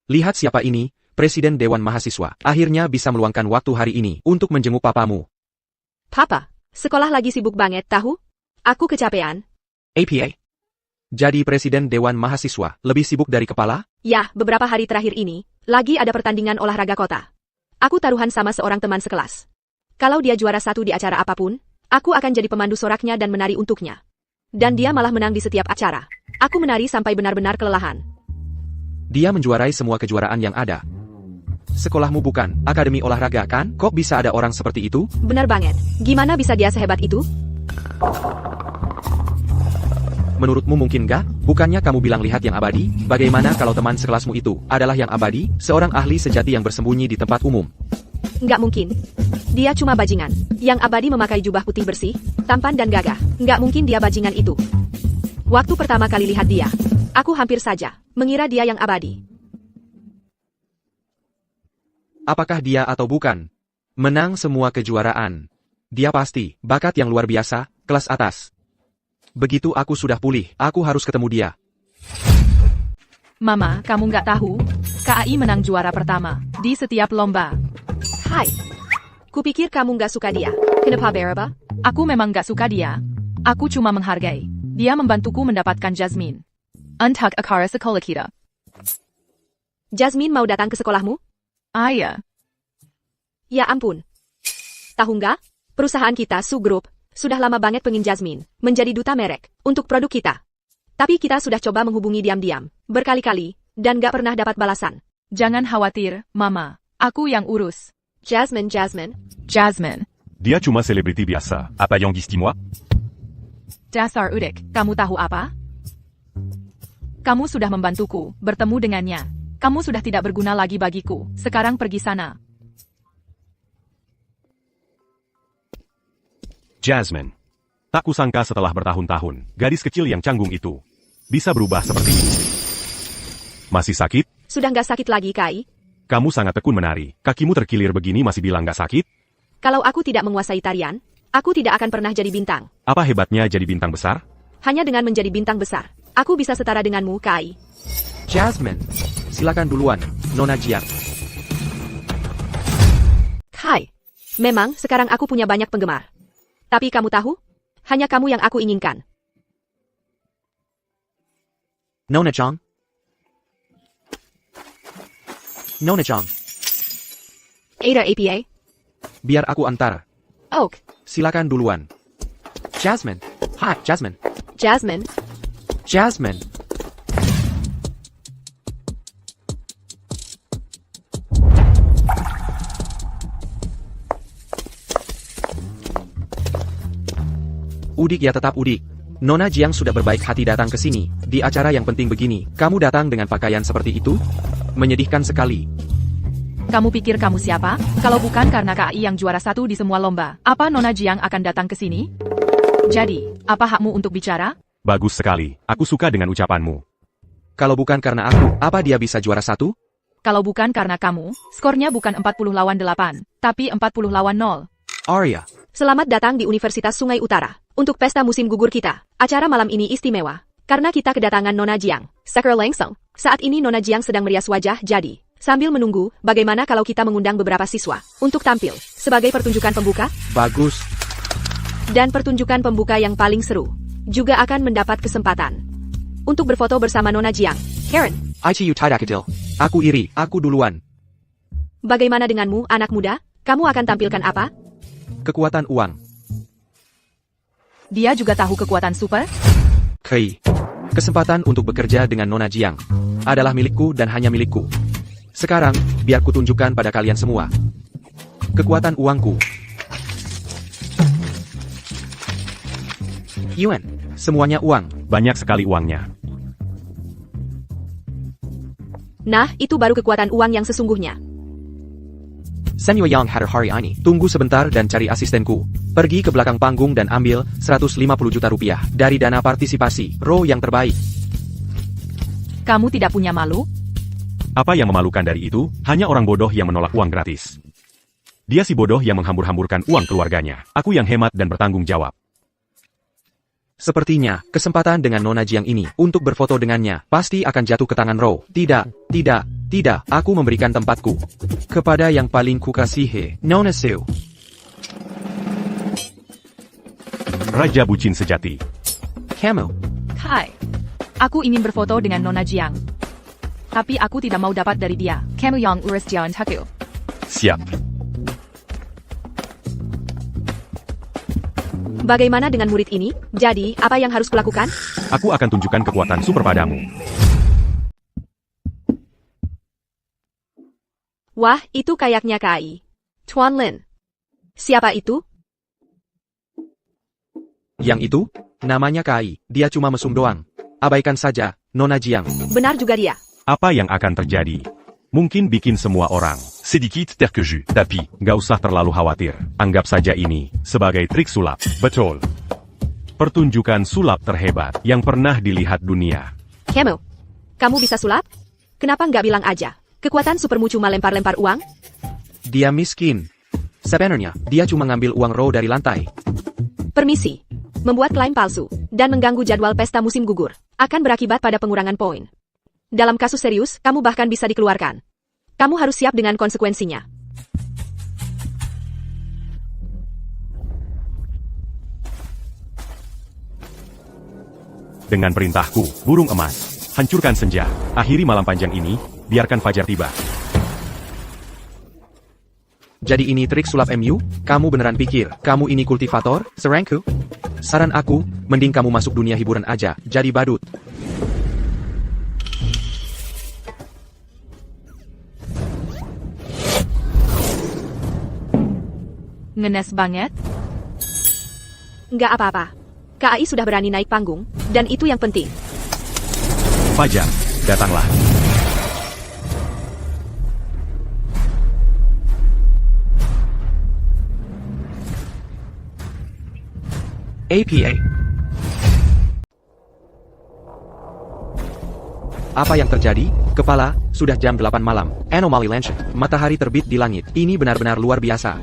Lihat siapa ini, Presiden Dewan Mahasiswa. Akhirnya bisa meluangkan waktu hari ini untuk menjenguk papamu. Papa, sekolah lagi sibuk banget, tahu? Aku kecapean. APA. Jadi Presiden Dewan Mahasiswa lebih sibuk dari kepala? Ya, beberapa hari terakhir ini, lagi ada pertandingan olahraga kota. Aku taruhan sama seorang teman sekelas. Kalau dia juara satu di acara apapun, aku akan jadi pemandu soraknya dan menari untuknya. Dan dia malah menang di setiap acara. Aku menari sampai benar-benar kelelahan. Dia menjuarai semua kejuaraan yang ada. Sekolahmu bukan akademi olahraga kan? Kok bisa ada orang seperti itu? Benar banget. Gimana bisa dia sehebat itu? Menurutmu mungkin gak? Bukannya kamu bilang lihat yang abadi? Bagaimana kalau teman sekelasmu itu adalah yang abadi? Seorang ahli sejati yang bersembunyi di tempat umum. Nggak mungkin. Dia cuma bajingan. Yang abadi memakai jubah putih bersih, tampan dan gagah. Nggak mungkin dia bajingan itu. Waktu pertama kali lihat dia, aku hampir saja mengira dia yang abadi. Apakah dia atau bukan? Menang semua kejuaraan. Dia pasti bakat yang luar biasa, kelas atas. Begitu aku sudah pulih, aku harus ketemu dia. Mama, kamu nggak tahu? KAI menang juara pertama di setiap lomba. Hai. Kupikir kamu nggak suka dia. Kenapa Beraba? Aku memang nggak suka dia. Aku cuma menghargai. Dia membantuku mendapatkan Jasmine. Untuk akara sekolah kita. Jasmine mau datang ke sekolahmu? Ayah. Ya ampun. Tahu nggak? Perusahaan kita, Su Group, sudah lama banget pengen Jasmine menjadi duta merek untuk produk kita. Tapi kita sudah coba menghubungi diam-diam, berkali-kali, dan nggak pernah dapat balasan. Jangan khawatir, Mama. Aku yang urus. Jasmine. Dia cuma selebriti biasa. Apa yang dis-moi? Dasar udik, kamu tahu apa? Kamu sudah membantuku bertemu dengannya. Kamu sudah tidak berguna lagi bagiku. Sekarang pergi sana. Jasmine. Tak kusangka setelah bertahun-tahun, gadis kecil yang canggung itu bisa berubah seperti ini. Masih sakit? Sudah nggak sakit lagi, Kai. Kamu sangat tekun menari. Kakimu terkilir begini masih bilang nggak sakit? Kalau aku tidak menguasai tarian, aku tidak akan pernah jadi bintang. Apa hebatnya jadi bintang besar? Hanya dengan menjadi bintang besar, aku bisa setara denganmu, Kai. Jasmine, silakan duluan, Nona Jiang. Kai. Memang, sekarang aku punya banyak penggemar. Tapi kamu tahu? Hanya kamu yang aku inginkan. Nona-chan? Nona-chan, Ada APA? biar aku antar. Oak. Silakan duluan. Jasmine. Hi, Jasmine. Jasmine. Jasmine. Udik ya tetap udik. Nona Jiang sudah berbaik hati datang ke sini. Di acara yang penting begini, kamu datang dengan pakaian seperti itu? Menyedihkan sekali. Kamu pikir kamu siapa? Kalau bukan karena KAI yang juara 1 di semua lomba, apa Nona Jiang akan datang ke sini? Jadi, apa hakmu untuk bicara? Bagus sekali, aku suka dengan ucapanmu. Kalau bukan karena aku, apa dia bisa juara 1? Kalau bukan karena kamu, skornya bukan 40 lawan 8, tapi 40 lawan 0. Arya. Selamat datang di Universitas Sungai Utara. Untuk pesta musim gugur kita, acara malam ini istimewa. Karena kita kedatangan Nona Jiang. Sakura Langsung. Saat ini Nona Jiang sedang merias wajah, jadi sambil menunggu, bagaimana kalau kita mengundang beberapa siswa untuk tampil sebagai pertunjukan pembuka? Bagus. Dan pertunjukan pembuka yang paling seru juga akan mendapat kesempatan untuk berfoto bersama Nona Jiang. Karen, ICU Tidakadil. Aku iri, aku duluan. bagaimana denganmu, anak muda? Kamu akan tampilkan apa? Kekuatan uang. Dia juga tahu kekuatan super? Kei. Kesempatan untuk bekerja dengan Nona Jiang adalah milikku dan hanya milikku. Sekarang, biar kutunjukkan pada kalian semua. Kekuatan uangku. Yuan. Semuanya uang. Banyak sekali uangnya. Nah, itu baru kekuatan uang yang sesungguhnya. Senyo Yang hadir hari ini. Tunggu sebentar dan cari asistenku. Pergi ke belakang panggung dan ambil 150 juta rupiah dari dana partisipasi row yang terbaik. Kamu tidak punya malu? Apa yang memalukan dari itu? Hanya orang bodoh yang menolak uang gratis. Dia si bodoh yang menghambur-hamburkan uang keluarganya. Aku yang hemat dan bertanggung jawab. Sepertinya, kesempatan dengan Nona Jiang ini untuk berfoto dengannya pasti akan jatuh ke tangan Row. Tidak, aku memberikan tempatku kepada yang paling kukasihi, Nona Su. Raja bucin sejati. Kamu, Hai. Aku ingin berfoto dengan Nona Jiang. Tapi aku tidak mau dapat dari dia. Kamu yang urus jalan taku. Siap. Bagaimana dengan murid ini? Jadi, apa yang harus kulakukan? Aku akan tunjukkan kekuatan super padamu. Wah, itu kayaknya KAI. Tuan Lin. Siapa itu? yang itu? Namanya Kai, dia cuma mesum doang. Abaikan saja, Nona Jiang. Benar juga dia. Apa yang akan terjadi? Mungkin bikin semua orang. Sedikit terkejut, tapi Gak usah terlalu khawatir. Anggap saja ini sebagai trik sulap. Betul. Pertunjukan sulap terhebat yang pernah dilihat dunia. Kamu bisa sulap? Kenapa nggak bilang aja? Kekuatan supermu cuma lempar-lempar uang? Dia miskin. Sebenarnya, dia cuma ngambil uang raw dari lantai. Permisi. Membuat klaim palsu dan mengganggu jadwal pesta musim gugur akan berakibat pada pengurangan poin. Dalam kasus serius, kamu bahkan bisa dikeluarkan. Kamu harus siap dengan konsekuensinya. Dengan perintahku, burung emas, hancurkan senja. Akhiri malam panjang ini, biarkan fajar tiba. Jadi ini trik sulap MU? Kamu beneran pikir, kamu ini kultivator, serangku? Saran aku, mending kamu masuk dunia hiburan aja, jadi badut. Ngenes banget. Nggak apa-apa. KAI sudah berani naik panggung, dan itu yang penting. Fajar, datanglah. APA. Apa yang terjadi? Kepala, sudah jam 8 malam. Anomaly Lancet, matahari terbit di langit. Ini benar-benar luar biasa.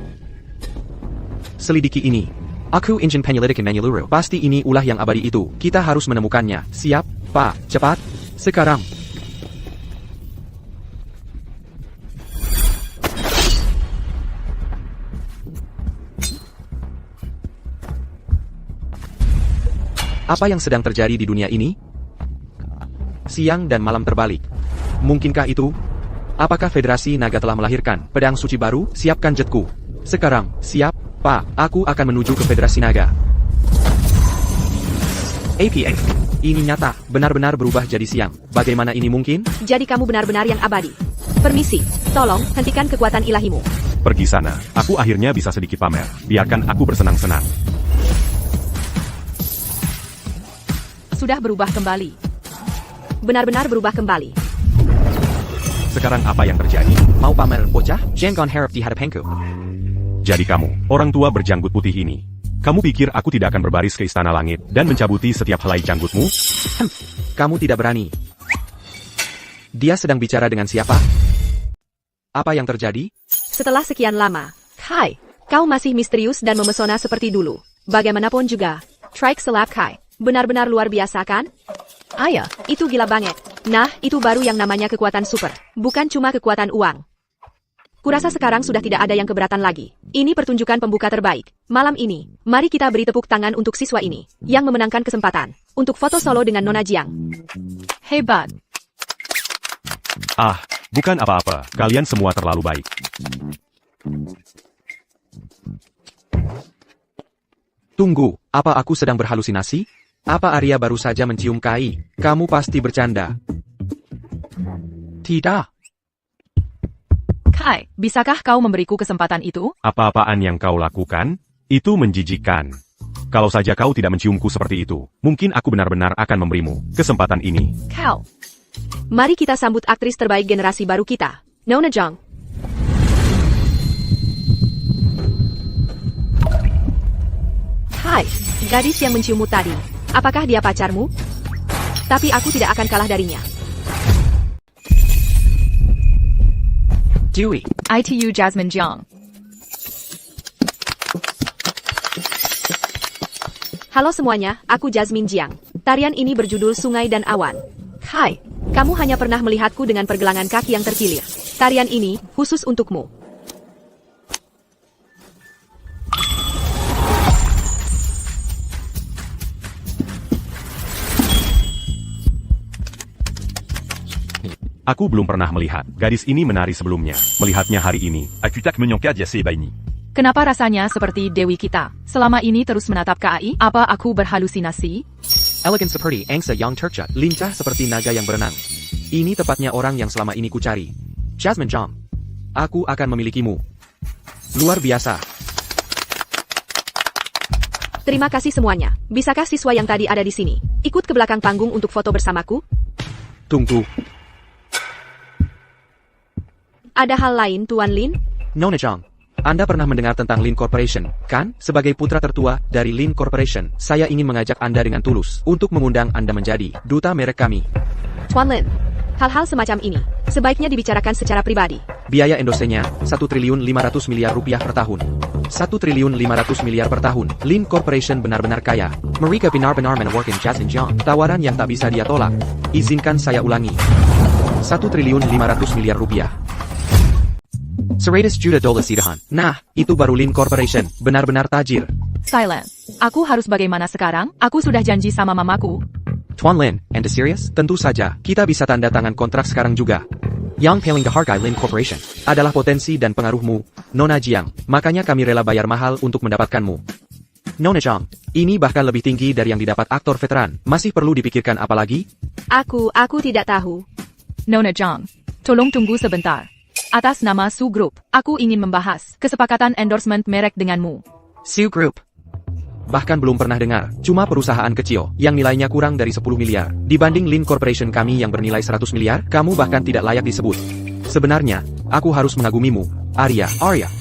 Selidiki ini. Aku Engine Penyelidikan Menyeluruh. Pasti ini ulah yang abadi itu. Kita harus menemukannya. Siap, Pak. Cepat. Sekarang. Apa yang sedang terjadi di dunia ini? siang dan malam terbalik. Mungkinkah itu? Apakah Federasi Naga telah melahirkan pedang suci baru? Siapkan jetku. Sekarang, siap, Pak. Aku akan menuju ke Federasi Naga. APA. Ini nyata, benar-benar berubah jadi siang. Bagaimana ini mungkin? Jadi kamu benar-benar yang abadi. Permisi, tolong hentikan kekuatan ilahimu. Pergi sana. Aku akhirnya bisa sedikit pamer. Biarkan aku bersenang-senang. Sudah berubah kembali. Benar-benar berubah kembali. Sekarang apa yang terjadi? Mau pamer bocah? Jangan harap di hadapanku. Jadi kamu, orang tua berjanggut putih ini. Kamu pikir aku tidak akan berbaris ke istana langit dan mencabuti setiap helai janggutmu? Kamu tidak berani. Dia sedang bicara dengan siapa? Apa yang terjadi? Setelah sekian lama, Kai, kau masih misterius dan memesona seperti dulu. Bagaimanapun juga, Trike Selap Kai, benar-benar luar biasa kan? Ayah, Itu gila banget. Nah, itu baru yang namanya kekuatan super. Bukan cuma kekuatan uang. Kurasa sekarang sudah tidak ada yang keberatan lagi. Ini pertunjukan pembuka terbaik. Malam ini, mari kita beri tepuk tangan untuk siswa ini, yang memenangkan kesempatan untuk foto solo dengan Nona Jiang. hebat. Ah, bukan apa-apa. Kalian semua terlalu baik. Tunggu, apa aku sedang berhalusinasi? Apa Arya baru saja mencium Kai? Kamu pasti bercanda. Tidak. Kai, bisakah kau memberiku kesempatan itu? Apa-apaan yang kau lakukan, itu menjijikan. Kalau saja kau tidak menciumku seperti itu, mungkin aku benar-benar akan memberimu kesempatan ini. Kau. Mari kita sambut aktris terbaik generasi baru kita, Nona Jiang. Hai, gadis yang menciummu tadi. Apakah dia pacarmu? Tapi aku tidak akan kalah darinya. Dewey. ITU Jasmine Jiang. Halo semuanya, aku Jasmine Jiang. Tarian ini berjudul Sungai dan Awan. Hai, kamu hanya pernah melihatku dengan pergelangan kaki yang terkilir. Tarian ini khusus untukmu. Aku belum pernah melihat gadis ini menari sebelumnya. Melihatnya hari ini. Akutak Menyanka Diase Baini. Kenapa rasanya seperti Dewi kita? Selama ini terus menatap KAI? Apa aku berhalusinasi? Elegant seperti angsa yang tercat, lincah seperti naga yang berenang. Ini tepatnya orang yang selama ini kucari. Jasmine Jiang. Aku akan memilikimu. Luar biasa. Terima kasih semuanya. Bisakah siswa yang tadi ada di sini ikut ke belakang panggung untuk foto bersamaku? Tunggu. Ada hal lain, Tuan Lin? Nona Jiang. Anda pernah mendengar tentang Lin Corporation, kan? Sebagai putra tertua dari Lin Corporation, saya ingin mengajak Anda dengan tulus untuk mengundang Anda menjadi duta merek kami. Tuan Lin, hal-hal semacam ini sebaiknya dibicarakan secara pribadi. Biaya endosenya 1.500 miliar rupiah per tahun. 1.500 miliar per tahun. Lin Corporation benar-benar kaya. Mereka benar-benar menawarkan Jasmine Jiang tawaran yang tak bisa dia tolak. Izinkan saya ulangi. 1.500 miliar rupiah. 100 juta dolar sidahan. Nah, itu baru Lin Corporation. Benar-benar tajir. Silent. Aku harus bagaimana sekarang? Aku sudah janji sama mamaku. Tuan Lin, Anda serius? Tentu saja, kita bisa tanda tangan kontrak sekarang juga. Yang paling dihargai Lin Corporation adalah potensi dan pengaruhmu, Nona Jiang. Makanya kami rela bayar mahal untuk mendapatkanmu. Nona Jiang, ini bahkan lebih tinggi dari yang didapat aktor veteran. Masih perlu dipikirkan apa lagi? Aku tidak tahu. Nona Jiang, tolong tunggu sebentar. Atas nama Su Group, aku ingin membahas kesepakatan endorsement merek denganmu. Su Group. Bahkan belum pernah dengar, cuma perusahaan kecil yang nilainya kurang dari 10 miliar. Dibanding Lin Corporation kami yang bernilai 100 miliar, kamu bahkan tidak layak disebut. Sebenarnya, aku harus mengagumimu. Arya,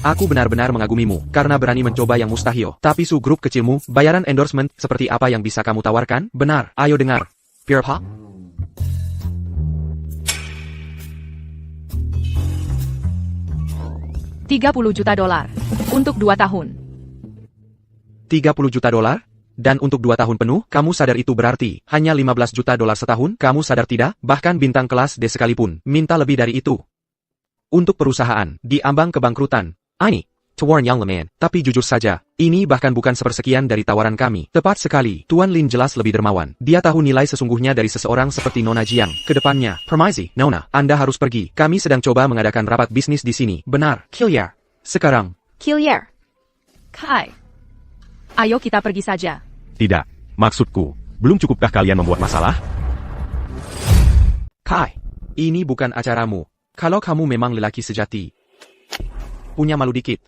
aku benar-benar mengagumimu karena berani mencoba yang mustahil. Tapi Su Group kecilmu, bayaran endorsement seperti apa yang bisa kamu tawarkan? Benar, ayo dengar. Pirpa? $30 juta untuk 2 tahun. 30 juta dolar? Dan untuk 2 tahun penuh, kamu sadar itu berarti hanya 15 juta dolar setahun? Kamu sadar tidak? Bahkan bintang kelas D sekalipun minta lebih dari itu. Untuk perusahaan di ambang kebangkrutan. Ini to warn Yang Leman. Tapi jujur saja, ini bahkan bukan sepersekian dari tawaran kami. Tepat sekali, Tuan Lin jelas lebih dermawan. Dia tahu nilai sesungguhnya dari seseorang seperti Nona Jiang. Kedepannya, permisi, Nona, Anda harus pergi. Kami sedang coba mengadakan rapat bisnis di sini. Benar, Killier. Sekarang, Killier. Kai. Ayo kita pergi saja. Tidak, maksudku, belum cukupkah kalian membuat masalah? Kai, ini bukan acaramu. Kalau kamu memang lelaki sejati, punya malu dikit.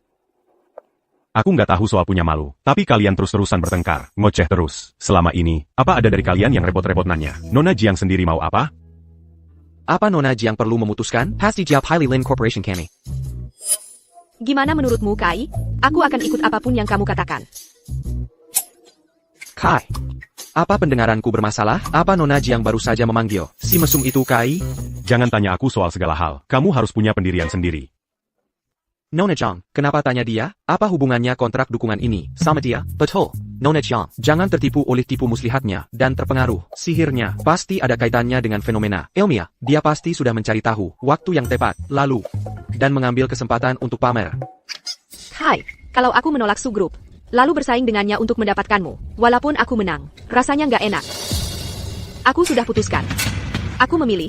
Aku nggak tahu soal punya malu, tapi kalian terus-terusan bertengkar, ngoceh terus. Selama ini, apa ada dari kalian yang repot-repot nanya? Nona Jiang sendiri mau apa? Apa Nona Jiang perlu memutuskan? Pasti jawab Hailey Lin Corporation kami. Gimana menurutmu, Kai? Aku akan ikut apapun yang kamu katakan. Kai, apa pendengaranku bermasalah? Apa Nona Jiang baru saja memanggil si mesum itu Kai? Jangan tanya aku soal segala hal, kamu harus punya pendirian sendiri. Nona Jiang, kenapa tanya dia? Apa hubungannya kontrak dukungan ini sama dia? Betul, Nona Jiang, jangan tertipu oleh tipu muslihatnya dan terpengaruh sihirnya. Pasti ada kaitannya dengan fenomena ilmiah. Dia pasti sudah mencari tahu waktu yang tepat, lalu, dan mengambil kesempatan untuk pamer. Kai, kalau aku menolak Su Group, lalu bersaing dengannya untuk mendapatkanmu, walaupun aku menang, rasanya nggak enak. Aku sudah putuskan. Aku memilih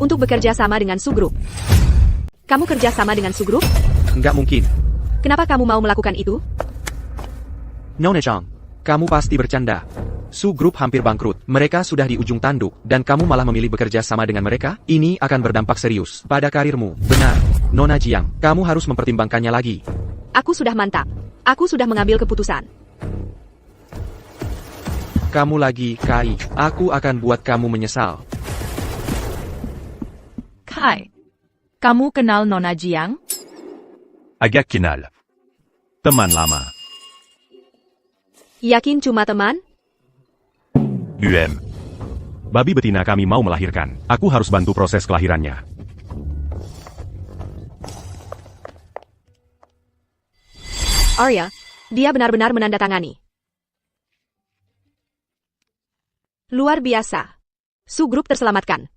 untuk bekerja sama dengan Su Group. Kamu kerja sama dengan Su Group? Nggak mungkin. Kenapa kamu mau melakukan itu? Nona Jiang, kamu pasti bercanda. Su Group hampir bangkrut. Mereka sudah di ujung tanduk, dan kamu malah memilih bekerja sama dengan mereka? Ini akan berdampak serius pada karirmu. Benar, Nona Jiang, kamu harus mempertimbangkannya lagi. Aku sudah mantap. Aku sudah mengambil keputusan. Kamu lagi, Kai. Aku akan buat kamu menyesal. Kai. Kamu kenal Nona Jiang? Agak kenal. Teman lama. Yakin cuma teman? Babi betina kami mau melahirkan. Aku harus bantu proses kelahirannya. Arya, dia benar-benar menandatangani. Luar biasa. Su Group terselamatkan.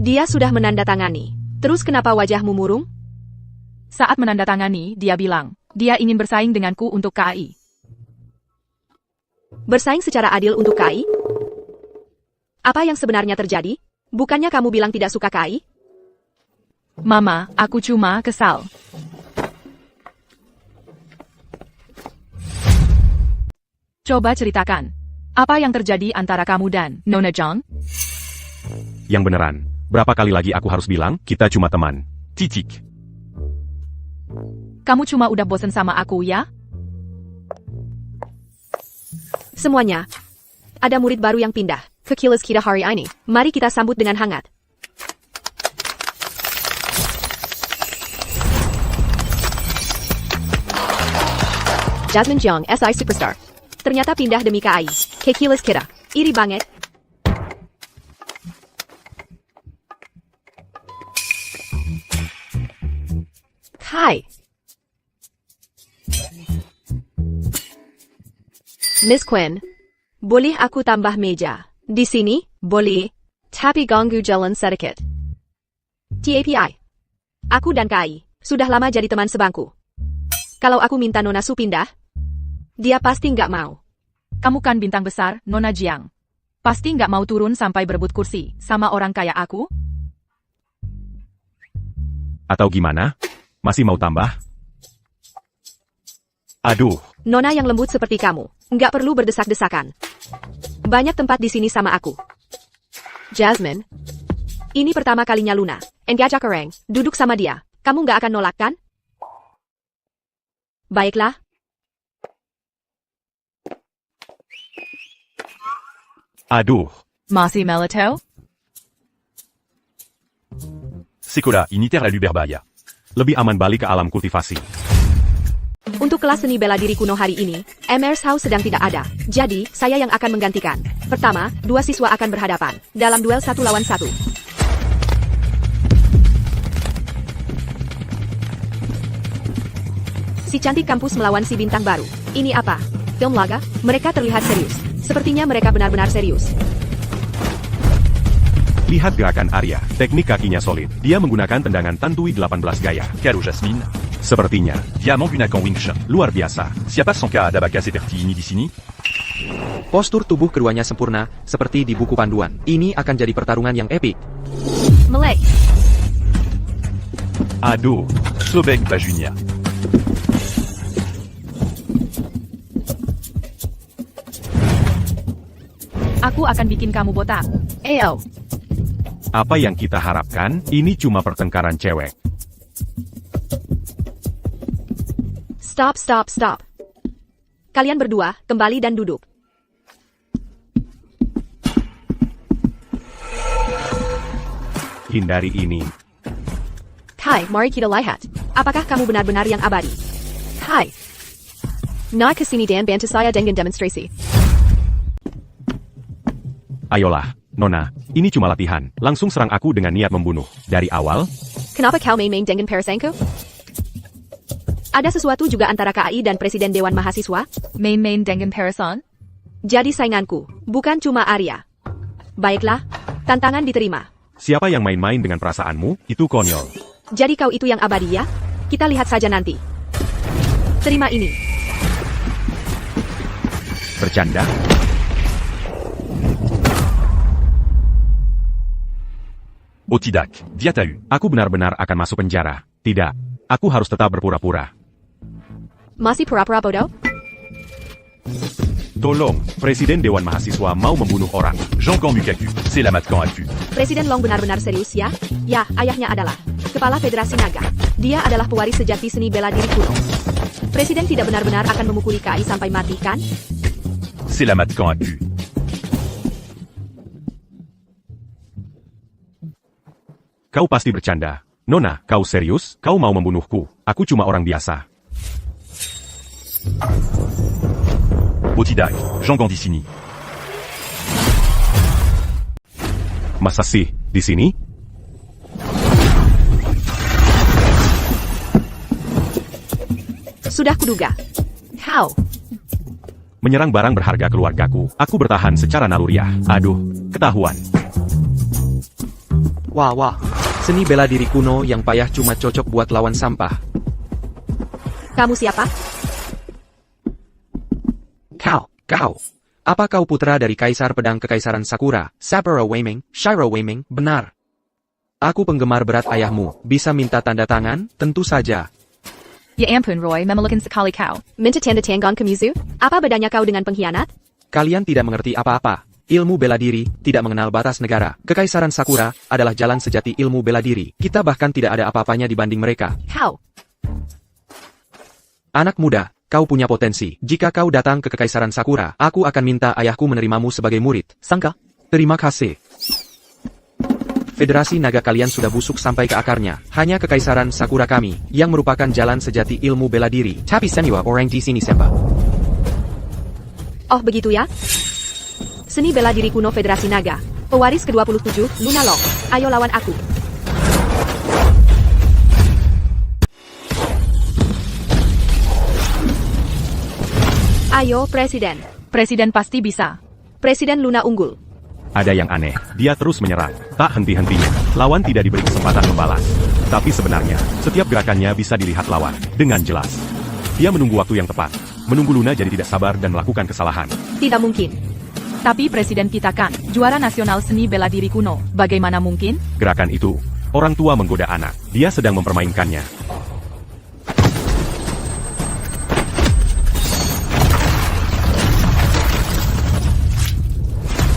Dia sudah menandatangani. Terus kenapa wajahmu murung? Saat menandatangani, dia bilang, dia ingin bersaing denganku untuk KAI. Bersaing secara adil untuk KAI? Apa yang sebenarnya terjadi? Bukannya kamu bilang tidak suka KAI? Mama, aku cuma kesal. Coba ceritakan. Apa yang terjadi antara kamu dan Nona Jiang? Yang beneran. Berapa kali lagi aku harus bilang, kita cuma teman. Titik. Kamu cuma udah bosen sama aku ya? Semuanya. Ada murid baru yang pindah ke Kilas kita hari ini. Mari kita sambut dengan hangat. Jasmine Jiang, SI Superstar. Ternyata pindah demi KAI. Ke Kilas kita. Iri banget. Kai. Miss Quinn, boleh aku tambah meja? Di sini, boleh. Tapi ganggu jalan sedikit. TAPI. Aku dan Kai sudah lama jadi teman sebangku. Kalau aku minta Nona Su pindah, dia pasti nggak mau. Kamu kan bintang besar, Nona Jiang. Pasti nggak mau turun sampai berebut kursi sama orang kayak aku? Atau gimana? Masih mau tambah? Aduh. Nona yang lembut seperti kamu, nggak perlu berdesak-desakan. Banyak tempat di sini sama aku. Jasmine, ini pertama kalinya Luna, engajak orang, duduk sama dia. Kamu nggak akan nolak kan? Baiklah. Aduh. Masih Melito? Sekolah ini terlalu berbahaya. Lebih aman balik ke alam kultivasi. Untuk kelas seni bela diri kuno hari ini, Emers House sedang tidak ada. Jadi, saya yang akan menggantikan. Pertama, dua siswa akan berhadapan dalam duel 1 lawan 1. Si cantik kampus melawan si bintang baru. Ini apa? Film laga? Mereka terlihat serius. Sepertinya mereka benar-benar serius. Lihat gerakan Arya, teknik kakinya solid. Dia menggunakan tendangan Tantui 18 gaya. Calo Jasmine. Sepertinya, Diamant Gunakan Wing Chun. luar biasa. Siapa sangka ada bakas seperti ini di sini? Postur tubuh keduanya sempurna, seperti di buku panduan. Ini akan jadi pertarungan yang epik. Melek. Aduh, Sobek Bajunia. Aku akan bikin kamu botak. Ayo. Apa yang kita harapkan, ini cuma pertengkaran cewek. Stop, stop, stop. Kalian berdua, kembali dan duduk. Hindari ini. Hai, mari kita lihat. Apakah kamu benar-benar yang abadi? Hai. Nak kesini dan bantu saya dengan demonstrasi. Ayolah, Nona, ini cuma latihan. Langsung serang aku dengan niat membunuh. Dari awal, Kenapa kau main-main dengan Parasanko? Ada sesuatu juga antara KAI dan Presiden Dewan Mahasiswa? Main-main dengan Parason? Jadi sainganku, bukan cuma Arya. Baiklah, tantangan diterima. siapa yang main-main dengan perasaanmu, itu konyol. Jadi kau itu yang abadi ya? Kita lihat saja nanti. Terima ini. Bercanda? Oh tidak, dia tahu. Aku benar-benar akan masuk penjara. Tidak, aku harus tetap berpura-pura. Masih pura-pura bodoh? Tolong, Presiden Dewan Mahasiswa mau membunuh orang. Jean-Camp Mukaku, c'est la Matkan à vue. Presiden Long benar-benar serius ya? Ya, ayahnya adalah Kepala Federasi Naga. Dia adalah pewaris sejati seni bela diri kuno. Presiden tidak benar-benar akan memukuli KAI sampai mati kan? C'est la Matkan à vue. Kau pasti bercanda. Nona, kau serius? Kau mau membunuhku? Aku cuma orang biasa. Oh tidak, Jean-Camp di sini. Masa sih, di sini? Sudah kuduga. How? Menyerang barang berharga keluargaku. Aku bertahan secara naluriah. Aduh, ketahuan. Wah, seni bela diri kuno yang payah cuma cocok buat lawan sampah. Kamu siapa? Kau. Apa kau putra dari Kaisar Pedang Kekaisaran Sakura, Sakura Weiming, Shiro Weiming? Benar. Aku penggemar berat ayahmu. Bisa minta tanda tangan? Tentu saja. Ya ampun Roy, memelukan sekali kau. Minta tanda tangan ke Mizu? Apa bedanya kau dengan pengkhianat? Kalian tidak mengerti apa-apa. Ilmu bela diri tidak mengenal batas negara. Kekaisaran Sakura adalah jalan sejati ilmu bela diri. Kita bahkan tidak ada apa-apanya dibanding mereka. How? Anak muda, kau punya potensi. Jika kau datang ke Kekaisaran Sakura, aku akan minta ayahku menerimamu sebagai murid. Sangka? Terima kasih. Federasi naga kalian sudah busuk sampai ke akarnya. Hanya Kekaisaran Sakura kami, yang merupakan jalan sejati ilmu bela diri. Tapi semua orang di sini semba. Oh begitu ya? Seni bela diri kuno Federasi Naga. Pewaris ke-27, Luna Long. Ayo lawan aku. Ayo, Presiden. Presiden pasti bisa. Presiden Luna unggul. Ada yang aneh. Dia terus menyerang. Tak henti-hentinya. Lawan tidak diberi kesempatan membalas. Tapi sebenarnya, setiap gerakannya bisa dilihat lawan. Dengan jelas. Dia menunggu waktu yang tepat. Menunggu Luna jadi tidak sabar dan melakukan kesalahan. Tidak mungkin. Tapi presiden kita kan, juara nasional seni bela diri kuno. Bagaimana mungkin? Gerakan itu, orang tua menggoda anak. Dia sedang mempermainkannya.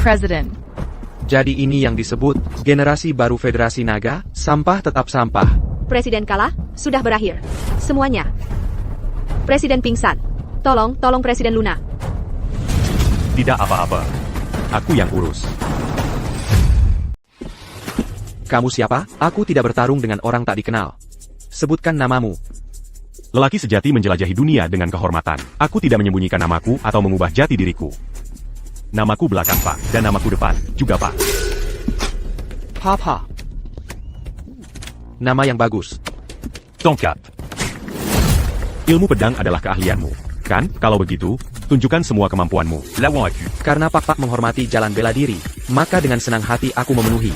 Presiden. Jadi ini yang disebut generasi baru Federasi Naga, sampah tetap sampah. Presiden kalah, sudah berakhir. Semuanya. Presiden pingsan. Tolong Presiden Luna. Tidak apa-apa. Aku yang urus. Kamu siapa? Aku tidak bertarung dengan orang tak dikenal. Sebutkan namamu. Lelaki sejati menjelajahi dunia dengan kehormatan. Aku tidak menyembunyikan namaku atau mengubah jati diriku. Namaku belakang Pak, dan namaku depan juga Pak. Papa. Nama yang bagus. Tongkat. Ilmu pedang adalah keahlianmu. Kan, kalau begitu, tunjukkan semua kemampuanmu. Lawan aku. Karena Pak menghormati jalan bela diri, maka dengan senang hati aku memenuhi.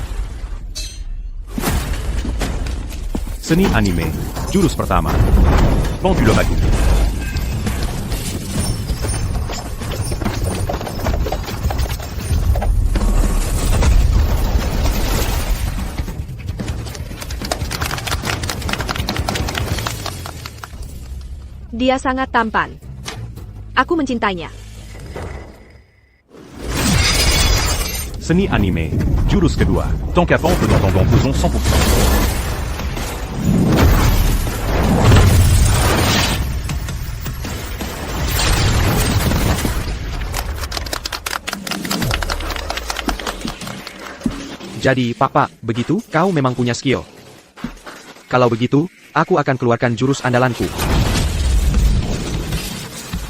Seni anime, jurus pertama. Pendulum agung. Dia sangat tampan. Aku mencintainya. Seni anime, jurus kedua. Tant qu'à pas, on peut l'entendre en faisant 100%. Jadi, Papa, begitu? Kau memang punya skill. Kalau begitu, aku akan keluarkan jurus andalanku.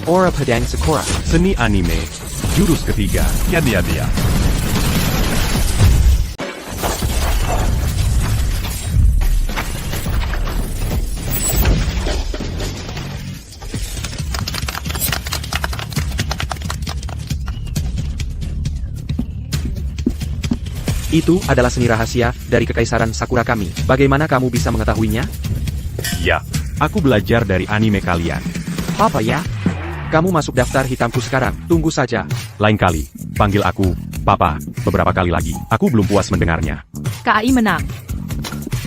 Aura Pedang Sakura. Seni anime, jurus ketiga. Kamehameha. Itu adalah seni rahasia dari kekaisaran Sakura kami. Bagaimana kamu bisa mengetahuinya? Ya, aku belajar dari anime kalian. Papa ya? Kamu masuk daftar hitamku sekarang. Tunggu saja. Lain kali, panggil aku, Papa, beberapa kali lagi. Aku belum puas mendengarnya. KAI menang.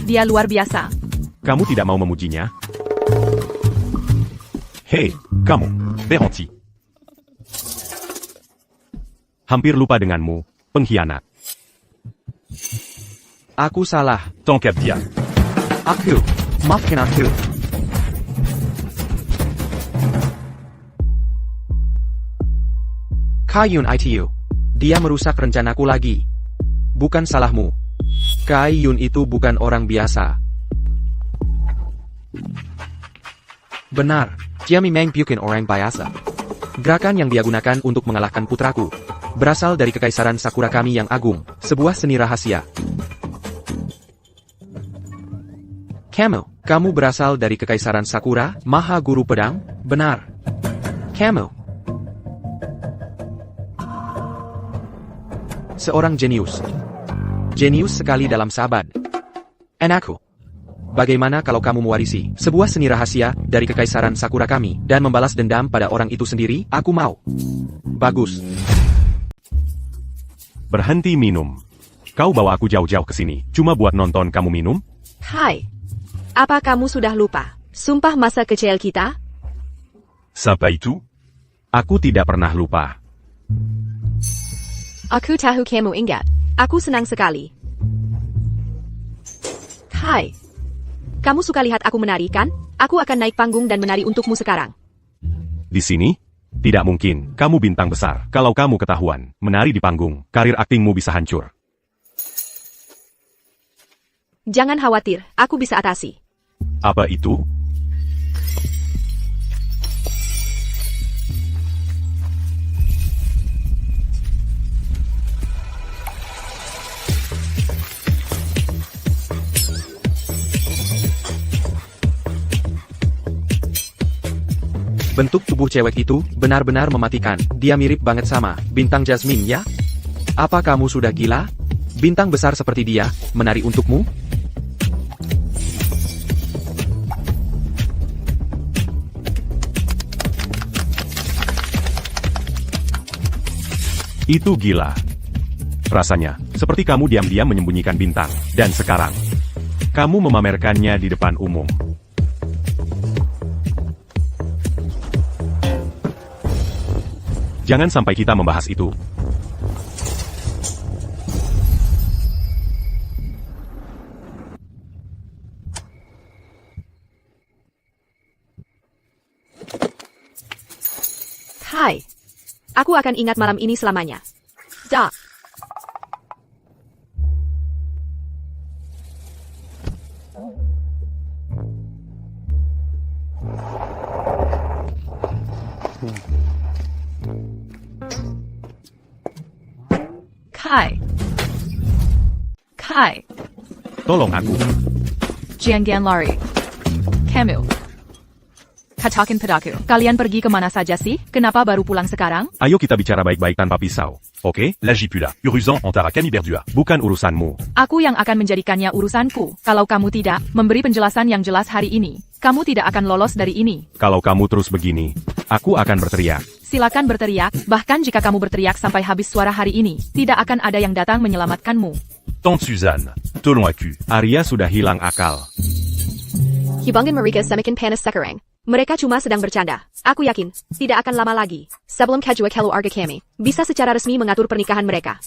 Dia luar biasa. Kamu tidak mau memujinya? Hei, kamu. Peranti. Hampir lupa denganmu, pengkhianat. Aku salah. Tant qu'à bien. Aku. Maafkan aku. Kaiyun ITU. Dia merusak rencanaku lagi. Bukan salahmu. Kaiyun itu bukan orang biasa. Benar. Dia memang bukan orang biasa. Gerakan yang dia gunakan untuk mengalahkan putraku berasal dari kekaisaran Sakura kami yang agung, sebuah seni rahasia. Kamu berasal dari kekaisaran Sakura, Maha Guru Pedang, benar. Kamu seorang jenius. Jenius sekali dalam sahabat. Anakku, bagaimana kalau kamu mewarisi sebuah seni rahasia dari kekaisaran Sakura kami dan membalas dendam pada orang itu sendiri? Aku mau. Bagus. Berhenti minum. Kau bawa aku jauh-jauh ke sini, cuma buat nonton kamu minum? Hai. Apa kamu sudah lupa? Sumpah masa kecil kita? Sympa itu. Aku tidak pernah lupa. Aku tahu kamu ingat. Aku senang sekali. Hai. Kamu suka lihat aku menari, kan? Aku akan naik panggung dan menari untukmu sekarang. Di sini? Tidak mungkin, kamu bintang besar. Kalau kamu ketahuan, menari di panggung, karir aktingmu bisa hancur. Jangan khawatir, aku bisa atasi. Apa itu? Bentuk tubuh cewek itu benar-benar mematikan. Dia mirip banget sama bintang Jasmine ya? Apa kamu sudah gila? Bintang besar seperti dia menari untukmu? Itu gila. Rasanya, seperti kamu diam-diam menyembunyikan bintang. Dan sekarang, kamu memamerkannya di depan umum. Jangan sampai kita membahas itu. Hai. Aku akan ingat malam ini selamanya. Da. Kai. Tolong aku. Jiangan lari. Kamu. Katakan padaku, kalian pergi kemana saja sih? Kenapa baru pulang sekarang? Ayo kita bicara baik-baik tanpa pisau. Oke? L'Agipula, Uruzan Antara Kami Berdua. Bukan urusanmu. Aku yang akan menjadikannya urusanku. Kalau kamu tidak memberi penjelasan yang jelas hari ini, kamu tidak akan lolos dari ini. Kalau kamu terus begini, aku akan berteriak. Silakan berteriak, bahkan jika kamu berteriak sampai habis suara hari ini, tidak akan ada yang datang menyelamatkanmu. Tante Suzanne, Tolon Aku. Arya sudah hilang akal. Hibangin Marika semakin panas sekarang. Mereka cuma sedang bercanda. Aku yakin, tidak akan lama lagi. Sebelum Kajua Kelu Arga kami, bisa secara resmi mengatur pernikahan mereka.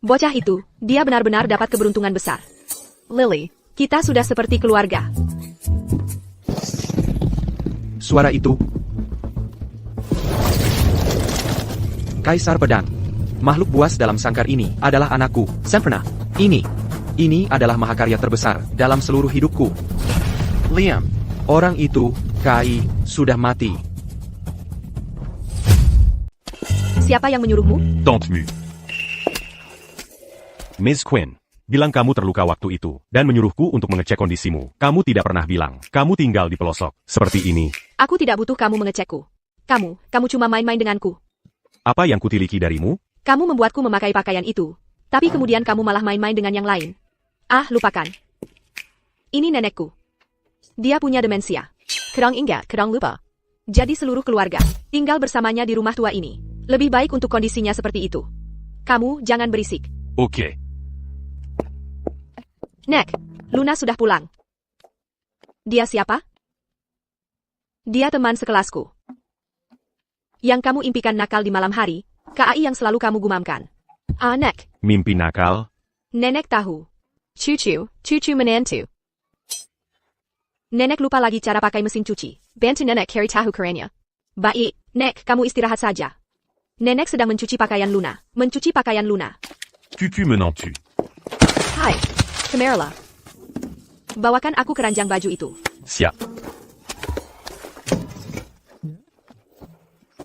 Bocah itu, dia benar-benar dapat keberuntungan besar. Lily, kita sudah seperti keluarga. Suara itu. Kaisar Pedang. Makhluk buas dalam sangkar ini adalah anakku, Sempurna. Ini adalah mahakarya terbesar dalam seluruh hidupku. Liam, orang itu, Kai, sudah mati. Siapa yang menyuruhmu? Tante Mu. Miss Quinn, bilang kamu terluka waktu itu, dan menyuruhku untuk mengecek kondisimu. Kamu tidak pernah bilang, kamu tinggal di pelosok, seperti ini. Aku tidak butuh kamu mengecekku. Kamu cuma main-main denganku. Apa yang kutiliki darimu? Kamu membuatku memakai pakaian itu. Tapi kemudian kamu malah main-main dengan yang lain. Ah, lupakan. Ini nenekku. Dia punya demensia. Kerang ingat, kerang lupa. Jadi seluruh keluarga tinggal bersamanya di rumah tua ini. Lebih baik untuk kondisinya seperti itu. Kamu jangan berisik. Ok. Nek, Luna sudah pulang. Dia siapa? Dia teman sekelasku. Yang kamu impikan nakal di malam hari, KAI yang selalu kamu gumamkan. Ah, Nek. Mimpi nakal? Nenek tahu. Cucu menantu. Nenek lupa lagi cara pakai mesin cuci. Bantu nenek carry tahu kerennya. Baik, Nek, kamu istirahat saja. Nenek sedang mencuci pakaian Luna. Cucu menantu. Hai, Camarilla. Bawakan aku keranjang baju itu. Siap.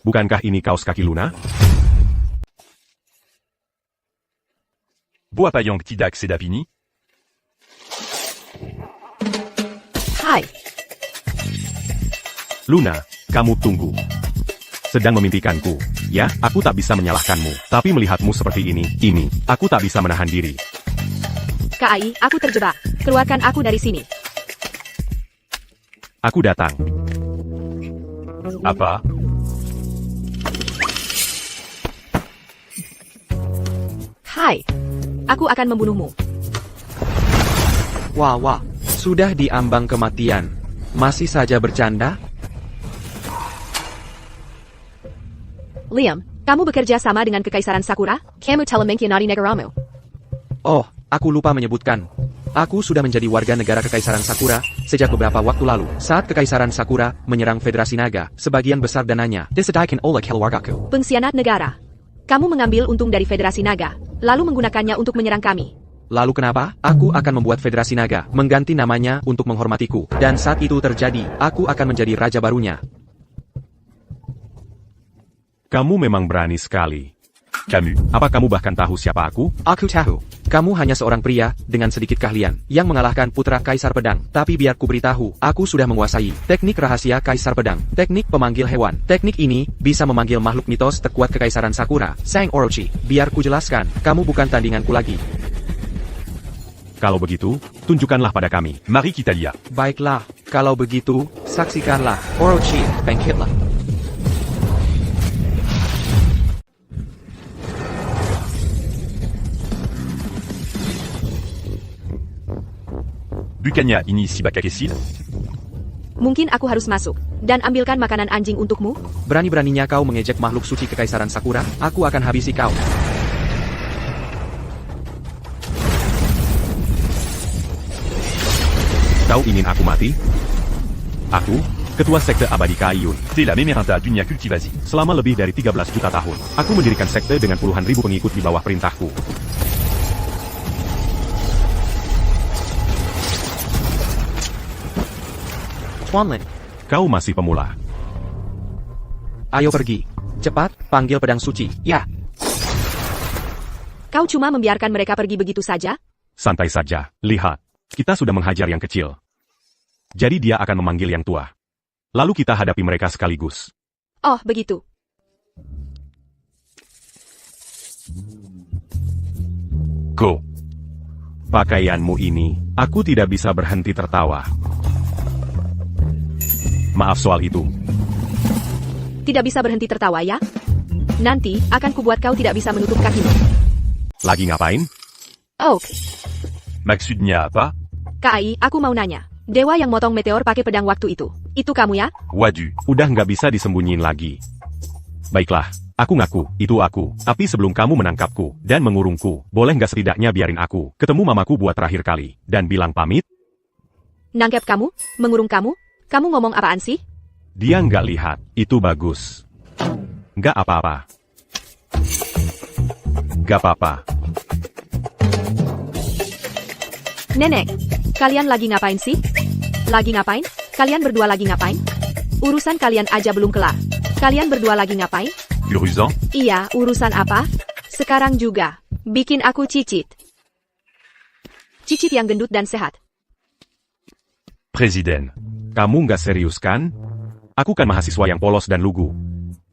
Bukankah ini kaos kaki Luna? Boapayang Tidak Sedapini. Hai, Luna, kamu tunggu. Sedang memimpikanku. Ya, aku tak bisa menyalahkanmu. Tapi melihatmu seperti ini, aku tak bisa menahan diri. KAI, aku terjebak. Keluarkan aku dari sini. Aku datang. Apa? Hai, aku akan membunuhmu. Wah, sudah diambang kematian. Masih saja bercanda? Liam, kamu bekerja sama dengan Kekaisaran Sakura? Kamu telah mengkhianati negaramu. Oh, aku lupa menyebutkan. Aku sudah menjadi warga negara Kekaisaran Sakura sejak beberapa waktu lalu. Saat Kekaisaran Sakura menyerang Federasi Naga, sebagian besar dananya disedaikan oleh keluargaku. Pengkhianat negara. Kamu mengambil untung dari Federasi Naga, lalu menggunakannya untuk menyerang kami. Lalu kenapa? Aku akan membuat Federasi Naga mengganti namanya untuk menghormatiku. Dan saat itu terjadi, aku akan menjadi raja barunya. Kamu memang berani sekali. Camus. Apa kamu bahkan tahu siapa aku? Aku tahu. Kamu hanya seorang pria dengan sedikit keahlian yang mengalahkan putra Kaisar Pedang. Tapi biar ku beritahu, aku sudah menguasai teknik rahasia Kaisar Pedang. Teknik pemanggil hewan. Teknik ini bisa memanggil makhluk mitos terkuat Kekaisaran Sakura, Sang Orochi. Biar ku jelaskan, kamu bukan tandinganku lagi. Kalau begitu, tunjukkanlah pada kami. Mari kita lihat. Baiklah, kalau begitu, saksikanlah. Orochi, bangkitlah. Bukannya ini si Bakakesil? Mungkin aku harus masuk dan ambilkan makanan anjing untukmu? Berani-beraninya kau mengejek makhluk suci Kekaisaran Sakura, aku akan habisi kau. Kau ingin aku mati? Aku, Ketua Sekte Abadi Kaiyun. C'est la Memerintah Dunia Cultivasi. Selama lebih dari 13 juta tahun, aku mendirikan sekte dengan puluhan ribu pengikut di bawah perintahku. Tuanlin, Kau masih pemula. ayo pergi. Cepat, panggil pedang suci. Ya. Kau cuma membiarkan mereka pergi begitu saja? Santai saja, lihat. Kita sudah menghajar yang kecil. Jadi dia akan memanggil yang tua. Lalu kita hadapi mereka sekaligus. Oh, begitu. Go. Pakaianmu ini, aku tidak bisa berhenti tertawa. Maaf soal itu. Tidak bisa berhenti tertawa ya? Nanti, akan kubuat kau tidak bisa menutup kakimu. Lagi ngapain? Oak, Maksudnya apa? Kai, aku mau nanya. Dewa yang motong meteor pakai pedang waktu itu kamu ya? Wadu. Udah nggak bisa disembunyiin lagi. Baiklah, aku ngaku, itu aku. Tapi sebelum kamu menangkapku dan mengurungku, boleh nggak setidaknya biarin aku ketemu mamaku buat terakhir kali, dan bilang pamit? Nangkep kamu? Mengurung kamu? Kamu ngomong apaan sih? Dia nggak lihat, itu bagus. Nggak apa-apa. Nggak apa-apa. Nenek, kalian lagi ngapain sih? Lagi ngapain? Kalian berdua lagi ngapain? Urusan kalian aja belum kelar. Kalian berdua lagi ngapain? Uruzan? Iya, urusan apa? Sekarang juga. Bikin aku cicit. Cicit yang gendut dan sehat. Presiden. Kamu nggak serius kan? Aku kan mahasiswa yang polos dan lugu.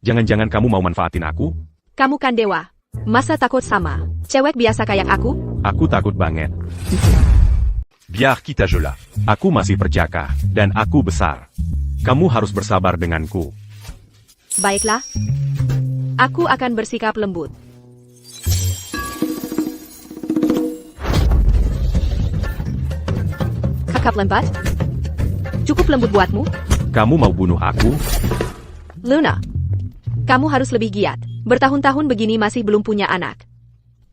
Jangan-jangan kamu mau manfaatin aku? Kamu kan dewa. Masa takut sama cewek biasa kayak aku? Aku takut banget. Biar kita jola. Aku masih perjaka, dan aku besar. Kamu harus bersabar denganku. Baiklah. Aku akan bersikap lembut. Kakap lembut? Cukup lembut buatmu? Kamu mau bunuh aku? Luna, kamu harus lebih giat. Bertahun-tahun begini masih belum punya anak.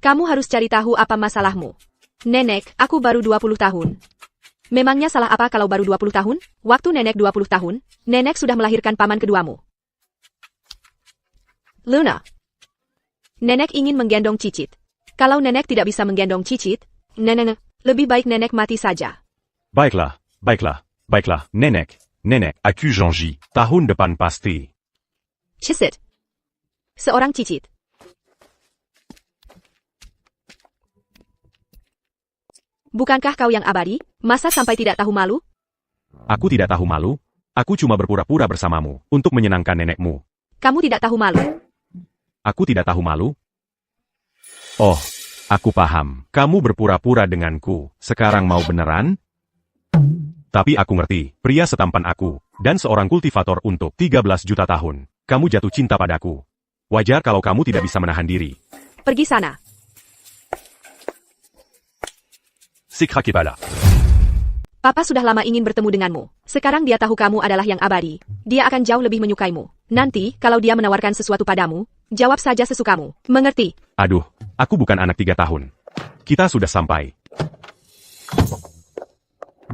Kamu harus cari tahu apa masalahmu. Nenek, aku baru 20 tahun. Memangnya salah apa kalau baru 20 tahun? Waktu nenek 20 tahun, nenek sudah melahirkan paman keduamu. Luna, nenek ingin menggendong Cicit. Kalau nenek tidak bisa menggendong Cicit, nenek, lebih baik nenek mati saja. Baiklah, baiklah, baiklah, nenek, nenek. Aku Janji. Tahun depan pasti. Cicit. Seorang Cicit. Bukankah kau yang abadi? Masa sampai tidak tahu malu? Aku tidak tahu malu. Aku cuma berpura-pura bersamamu untuk menyenangkan nenekmu. Kamu tidak tahu malu. Aku tidak tahu malu. Oh, aku paham. Kamu berpura-pura denganku. Sekarang mau beneran? Tapi aku ngerti, pria setampan aku, dan seorang kultivator untuk 13 juta tahun. Kamu jatuh cinta padaku. Wajar kalau kamu tidak bisa menahan diri. Pergi sana. C'est craqué pas là. Papa sudah lama ingin bertemu denganmu. Sekarang dia tahu kamu adalah yang abadi. Dia akan jauh lebih menyukaimu. Nanti, kalau dia menawarkan sesuatu padamu, jawab saja sesukamu. Mengerti? Aduh, aku bukan anak 3 tahun. Kita sudah sampai.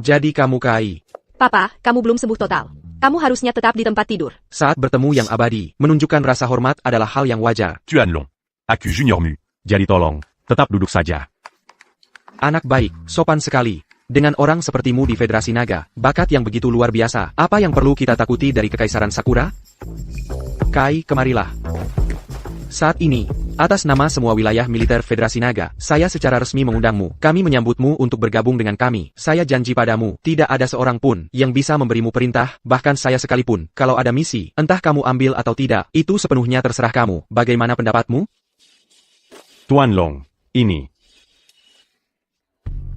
Jadi kamu Kai. Papa, kamu belum sembuh total. Kamu harusnya tetap di tempat tidur. Saat bertemu yang abadi, menunjukkan rasa hormat adalah hal yang wajar. Tuan Long. Aku Junior Mu. Jadi tolong, tetap duduk saja. Anak baik, sopan sekali. Dengan orang sepertimu di Federasi Naga, bakat yang begitu luar biasa, apa yang perlu kita takuti dari Kekaisaran Sakura? Kai, kemarilah. Saat ini, atas nama semua wilayah militer Federasi Naga, saya secara resmi mengundangmu. Kami menyambutmu untuk bergabung dengan kami. Saya janji padamu, tidak ada seorang pun yang bisa memberimu perintah, bahkan saya sekalipun. Kalau ada misi, entah kamu ambil atau tidak, itu sepenuhnya terserah kamu. Bagaimana pendapatmu? Tuan Long, ini.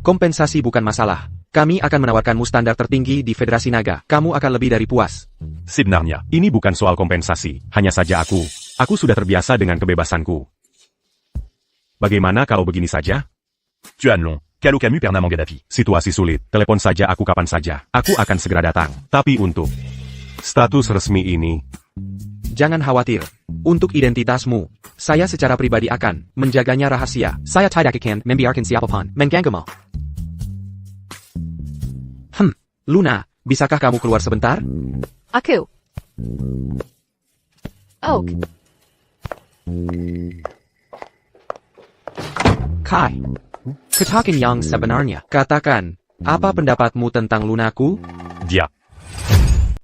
Kompensasi bukan masalah. Kami akan menawarkanmu standar tertinggi di Federasi Naga. Kamu akan lebih dari puas. Sebenarnya. Ini bukan soal kompensasi, hanya saja aku sudah terbiasa dengan kebebasanku. Bagaimana kalau begini saja? Tuan Long. Kalau Camus Pernah Gaddafi. Situasi sulit, telepon saja aku kapan saja. Aku akan segera datang. Tapi untuk status resmi ini, Jangan khawatir. Untuk identitasmu, saya secara pribadi akan menjaganya rahasia. Saya tidak akan membiarkan siapapun mengganggumu. Luna, bisakah kamu keluar sebentar? Aku. Oak. Kai. Katakan yang sebenarnya. Katakan, apa pendapatmu tentang Lunaku? Dia.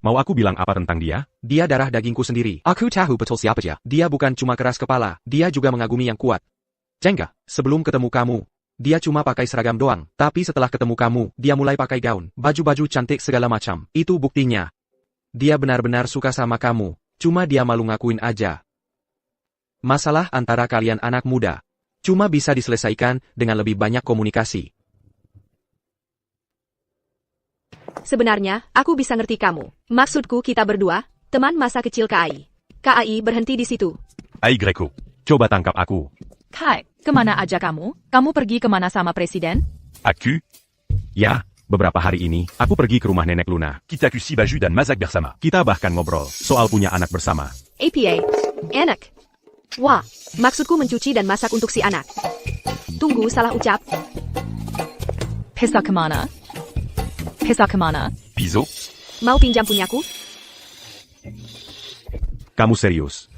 mau aku bilang apa tentang dia? Dia darah dagingku sendiri. Aku tahu betul siapa dia. Dia bukan cuma keras kepala, dia juga mengagumi yang kuat. Jengga, sebelum ketemu kamu, dia cuma pakai seragam doang. Tapi setelah ketemu kamu, dia mulai pakai gaun, baju-baju cantik segala macam. Itu buktinya. Dia benar-benar suka sama kamu. Cuma dia malu ngakuin aja. Masalah antara kalian anak muda cuma bisa diselesaikan dengan lebih banyak komunikasi. Sebenarnya, aku bisa ngerti kamu. Maksudku kita berdua, teman masa kecil KAI. KAI berhenti di situ. Ai Greco. Coba tangkap aku. Kai, kemana aja kamu? Kamu pergi kemana sama presiden? Aku. Ya, beberapa hari ini, aku pergi ke rumah nenek Luna. Kitaku si Baju dan Mazak bersama. Kita bahkan ngobrol soal punya anak bersama. APA. Anak. Wah, maksudku mencuci dan masak untuk si anak. Tunggu, salah ucap. Pesta kemana? Pesta kemana? Piso. Mau pinjam punyaku? Kamu serius?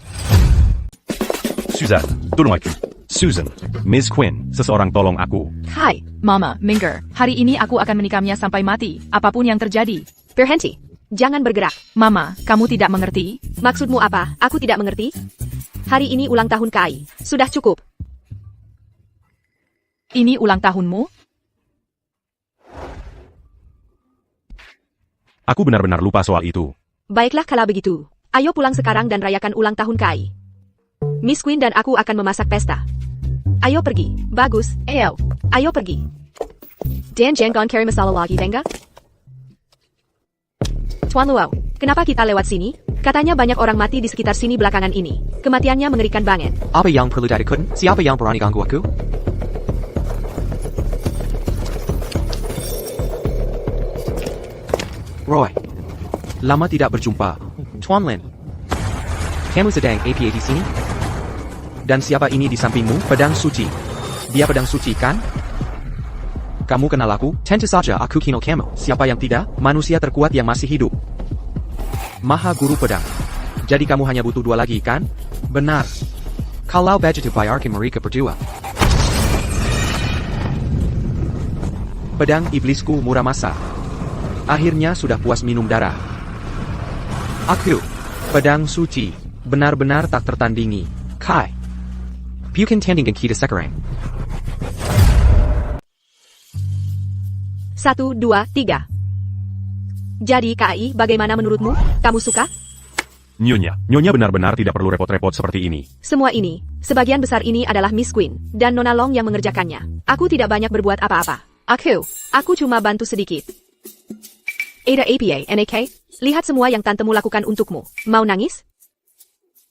Suzanne. Tolong aku. Susan, Miss Quinn, seseorang tolong aku. Hai, Mama, Minger. Hari ini aku akan menikahnya sampai mati, apapun yang terjadi. Berhenti. Jangan bergerak. Mama, kamu tidak mengerti? Maksudmu apa? Aku tidak mengerti. Hari ini ulang tahun KAI. Sudah cukup. Ini ulang tahunmu? Aku benar-benar lupa soal itu. Baiklah kalau begitu. Ayo pulang sekarang dan rayakan ulang tahun KAI. Miss Queen dan aku akan memasak pesta. Ayo pergi. Bagus. Ayo pergi. Dan jangan carry masalah lagi, Venga. Tuan Luo, kenapa kita lewat sini? Katanya banyak orang mati di sekitar sini belakangan ini. Kematiannya mengerikan banget. Apa yang perlu dilakukan? Siapa yang berani ganggu aku? Roy. Lama tidak berjumpa. Tuan Lin. Kamu sedang APA di sini? Dan siapa ini di sampingmu? Pedang suci. Dia pedang suci, kan? Kamu kenal aku? Tentu saja aku kenal kamu. Siapa yang tidak? Manusia terkuat yang masih hidup. Maha Guru Pedang. Jadi kamu hanya butuh 2 lagi, kan? Benar. Kalau begitu bayarkan mereka berdua. Pedang iblisku Muramasa. Akhirnya sudah puas minum darah. Aku, pedang suci, benar-benar tak tertandingi. Kai. Bukan tandingan kita sekarang. 1, 2, 3. Jadi KAI, bagaimana menurutmu? Kamu suka? Nyonya benar-benar tidak perlu repot-repot seperti ini. Semua ini, sebagian besar ini adalah Miss Queen dan Nona Long yang mengerjakannya. Aku tidak banyak berbuat apa-apa. Aku cuma bantu sedikit. Ada APA, NAK, lihat semua yang tantemu lakukan untukmu. Mau nangis?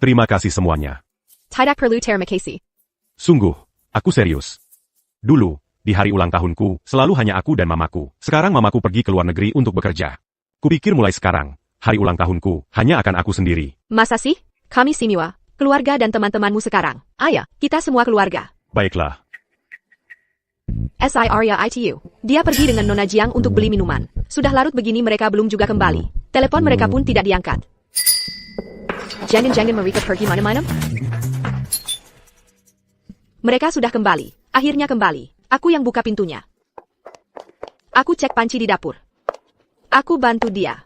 Terima kasih semuanya. Tidak perlu terima kasih. Sungguh, aku serius. Dulu, di hari ulang tahunku, selalu hanya aku dan mamaku. Sekarang mamaku pergi ke luar negeri untuk bekerja. Kupikir mulai sekarang, hari ulang tahunku, hanya akan aku sendiri. Masa sih? Kami semua, keluarga dan teman-temanmu sekarang. Ayah, kita semua keluarga. Baiklah. Si Arya ITU. Dia pergi dengan Nona Jiang untuk beli minuman. Sudah larut begini mereka belum juga kembali. Telepon mereka pun tidak diangkat. Jangan-jangan mereka pergi mana-mana? Mereka sudah kembali. Akhirnya kembali. Aku yang buka pintunya. Aku cek panci di dapur. Aku bantu dia.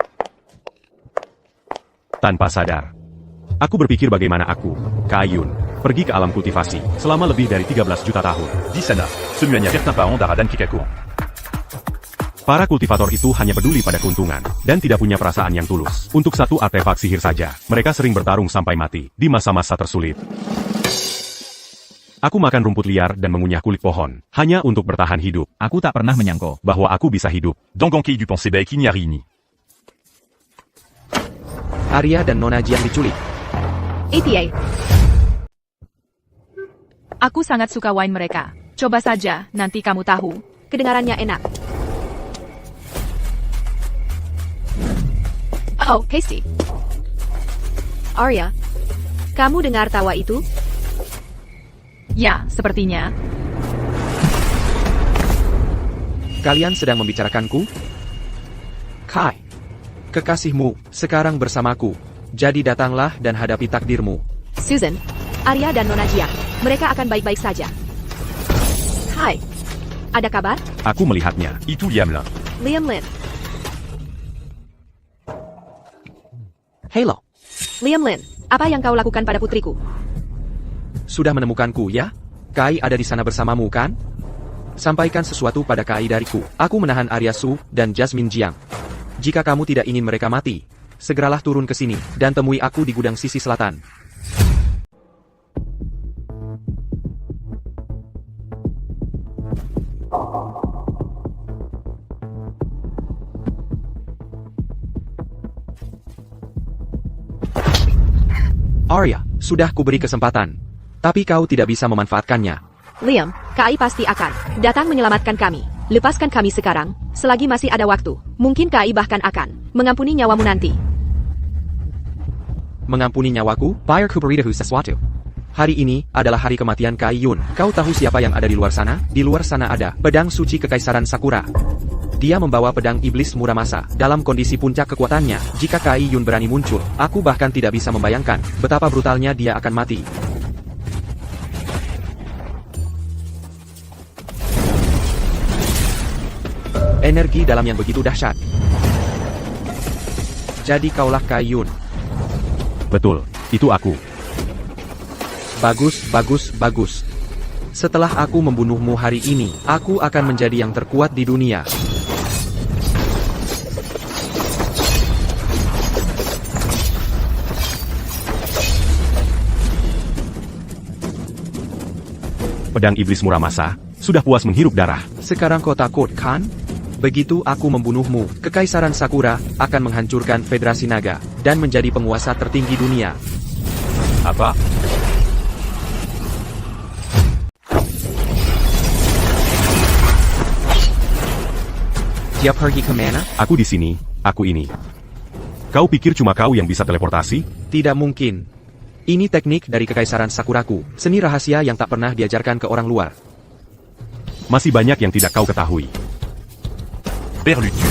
Tanpa sadar. Aku berpikir bagaimana aku, Kayun, pergi ke alam kultivasi selama lebih dari 13 juta tahun. Di sana, semuanya certains parents d'Ara dan Kikaku. Para kultivator itu hanya peduli pada keuntungan, dan tidak punya perasaan yang tulus. Untuk satu artefak sihir saja, mereka sering bertarung sampai mati, di masa-masa tersulit. Aku makan rumput liar dan mengunyah kulit pohon, hanya untuk bertahan hidup. Aku tak pernah menyangka Bahwa aku bisa hidup. Dans Gankei du pensée bec Inyari. Arya dan Nona Jiang diculik. APA. Aku sangat suka wine mereka. Coba saja, nanti kamu tahu. Kedengarannya enak. Oh, tasty. Arya, kamu dengar tawa itu? Ya, sepertinya. Kalian sedang membicarakanku? Kai. Kekasihmu, sekarang bersamaku. Jadi datanglah dan hadapi takdirmu. Susan, Arya dan Nona Jiang. Mereka akan baik-baik saja. Hai. Ada kabar? Aku melihatnya. Itu Liam Lin. Liam Lin. Halo. Liam Lin, apa yang kau lakukan pada putriku? Sudah menemukanku, ya? Kai ada di sana bersamamu, kan? Sampaikan sesuatu pada Kai dariku. Aku menahan Arya Su dan Jasmine Jiang. Jika kamu tidak ingin mereka mati, segeralah turun ke sini dan temui aku di gudang sisi selatan. Arya, sudah kuberi kesempatan. Tapi kau tidak bisa memanfaatkannya. Liam, KAI pasti akan datang menyelamatkan kami. Lepaskan kami sekarang, selagi masih ada waktu. Mungkin KAI bahkan akan mengampuni nyawamu nanti. Mengampuni nyawaku, biar ku beritahu sesuatu. Hari ini adalah hari kematian Kai Yun. Kau tahu siapa yang ada di luar sana? Di luar sana ada pedang suci kekaisaran Sakura. Dia membawa pedang iblis Muramasa dalam kondisi puncak kekuatannya. Jika Kai Yun berani muncul, aku bahkan tidak bisa membayangkan betapa brutalnya dia akan mati. Energi dalam yang begitu dahsyat. Jadi kaulah Kai Yun. Betul, itu aku. Bagus, bagus, bagus. Setelah aku membunuhmu hari ini, aku akan menjadi yang terkuat di dunia. Pedang iblis Muramasa, sudah puas menghirup darah. Sekarang kau takut, kan? Begitu aku membunuhmu, Kekaisaran Sakura akan menghancurkan Federasi Naga dan menjadi penguasa tertinggi dunia. Apa? Dia pergi kemana? Aku di sini, aku ini. Kau pikir cuma kau yang bisa teleportasi? Tidak mungkin. Ini teknik dari Kekaisaran Sakuraku, seni rahasia yang tak pernah diajarkan ke orang luar. Masih banyak yang tidak kau ketahui. Berlutu.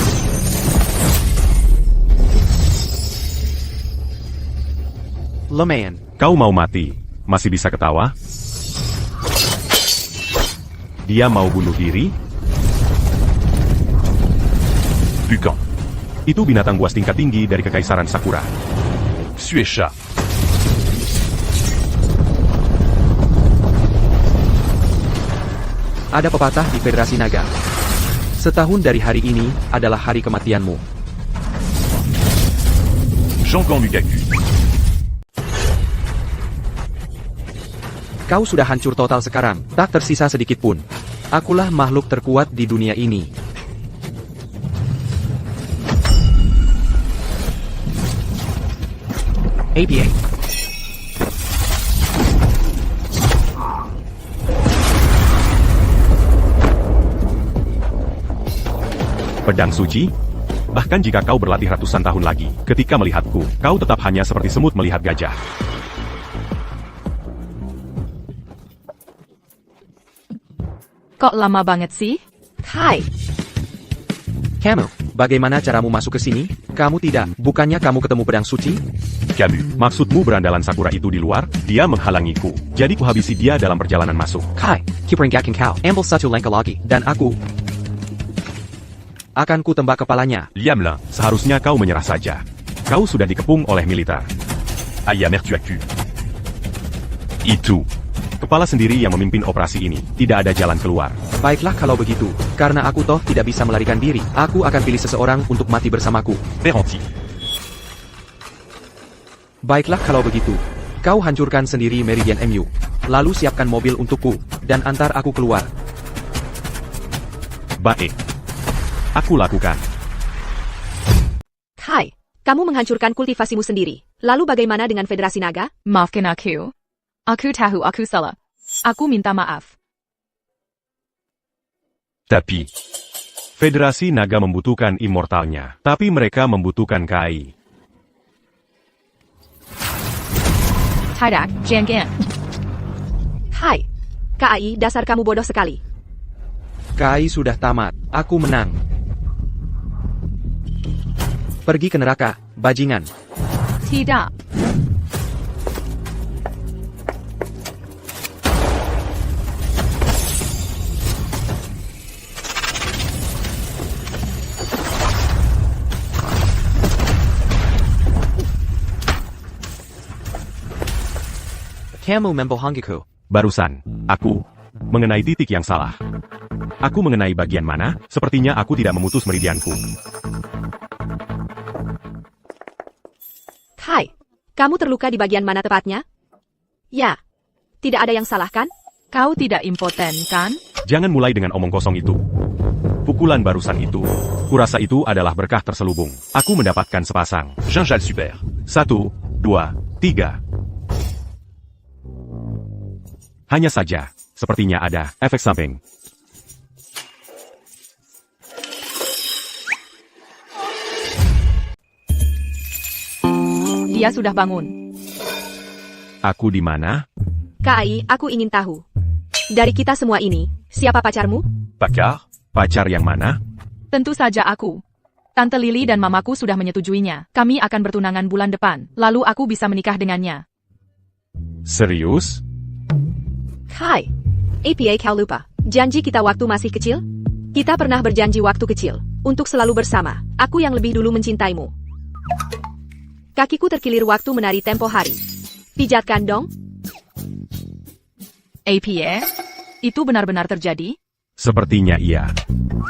Lumayan. Kau mau mati, masih bisa ketawa? Dia mau bunuh diri? Bukan. Itu binatang buas tingkat tinggi dari Kekaisaran Sakura. Suécha. Ada pepatah di Federasi Naga. Setahun dari hari ini adalah hari kematianmu. Jangan Lukaku. Kau sudah hancur total sekarang, tak tersisa sedikit pun. Akulah makhluk terkuat di dunia ini. APA. Pedang suci? Bahkan jika kau berlatih ratusan tahun lagi, ketika melihatku, kau tetap hanya seperti semut melihat gajah. Kok lama banget sih? Hai, Kamu, bagaimana caramu masuk ke sini? Kamu tidak, bukannya kamu ketemu pedang suci? Camus. Maksudmu berandalan Sakura itu di luar? Dia menghalangiku. Jadi kuhabisi dia dalam perjalanan masuk. Kai, kiperingakin kau, ambil satu langkah lagi, dan aku akan ku tembak kepalanya. Liamlin. Seharusnya kau menyerah saja. Kau sudah dikepung oleh militer. Aya Mertuaku. Itu. Kepala sendiri yang memimpin operasi ini. Tidak ada jalan keluar. Baiklah kalau begitu, karena aku toh tidak bisa melarikan diri, aku akan pilih seseorang untuk mati bersamaku. Ferranti. Baiklah kalau begitu, kau hancurkan sendiri Meridian MU. Lalu siapkan mobil untukku, dan antar aku keluar. Baik. Aku lakukan. Hai, kamu menghancurkan kultivasimu sendiri. Lalu bagaimana dengan Federasi Naga? Maafkan aku. Aku tahu aku salah. Aku minta maaf. Tapi. Federasi Naga membutuhkan immortalnya, tapi mereka membutuhkan Kai. Tidak, jangan. Hai, KAI, dasar kamu bodoh sekali. Kai sudah tamat, aku menang. Pergi ke neraka, bajingan. Tidak. Kamu membohongiku. Barusan, aku mengenai titik yang salah. Aku mengenai bagian mana? Sepertinya aku tidak memutus meridianku. Hai, kamu terluka di bagian mana tepatnya? Ya, tidak ada yang salah kan? Kau tidak impoten, kan? Jangan mulai dengan omong kosong itu. Pukulan barusan itu, kurasa itu adalah berkah terselubung. Aku mendapatkan sepasang. Ginjal super. 1, 2, 3. Hanya saja, sepertinya ada efek samping. Dia sudah bangun. Aku di mana? Kak Ai, aku ingin tahu. Dari kita semua ini, siapa pacarmu? Pacar. Pacar yang mana? Tentu saja aku. Tante Lily dan mamaku sudah menyetujuinya. Kami akan bertunangan bulan depan. Lalu aku bisa menikah dengannya. Serius? Hai. APA kau lupa. Janji kita waktu masih kecil? Kita pernah berjanji waktu kecil. Untuk selalu bersama. Aku yang lebih dulu mencintaimu. Kakiku terkilir waktu menari tempo hari. Pijatkan dong. APA? Itu benar-benar terjadi? Sepertinya iya.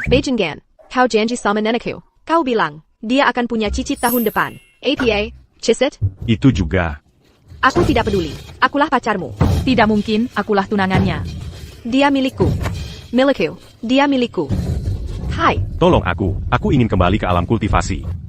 Beijinggan. Kau janji sama nenekku. Kau bilang, dia akan punya cicit tahun depan. APA, Cisit? Itu juga. Aku tidak peduli. Akulah pacarmu. Tidak mungkin, akulah tunangannya. Dia milikku. Milikku. Dia milikku. Hai. Tolong aku ingin kembali ke alam kultivasi.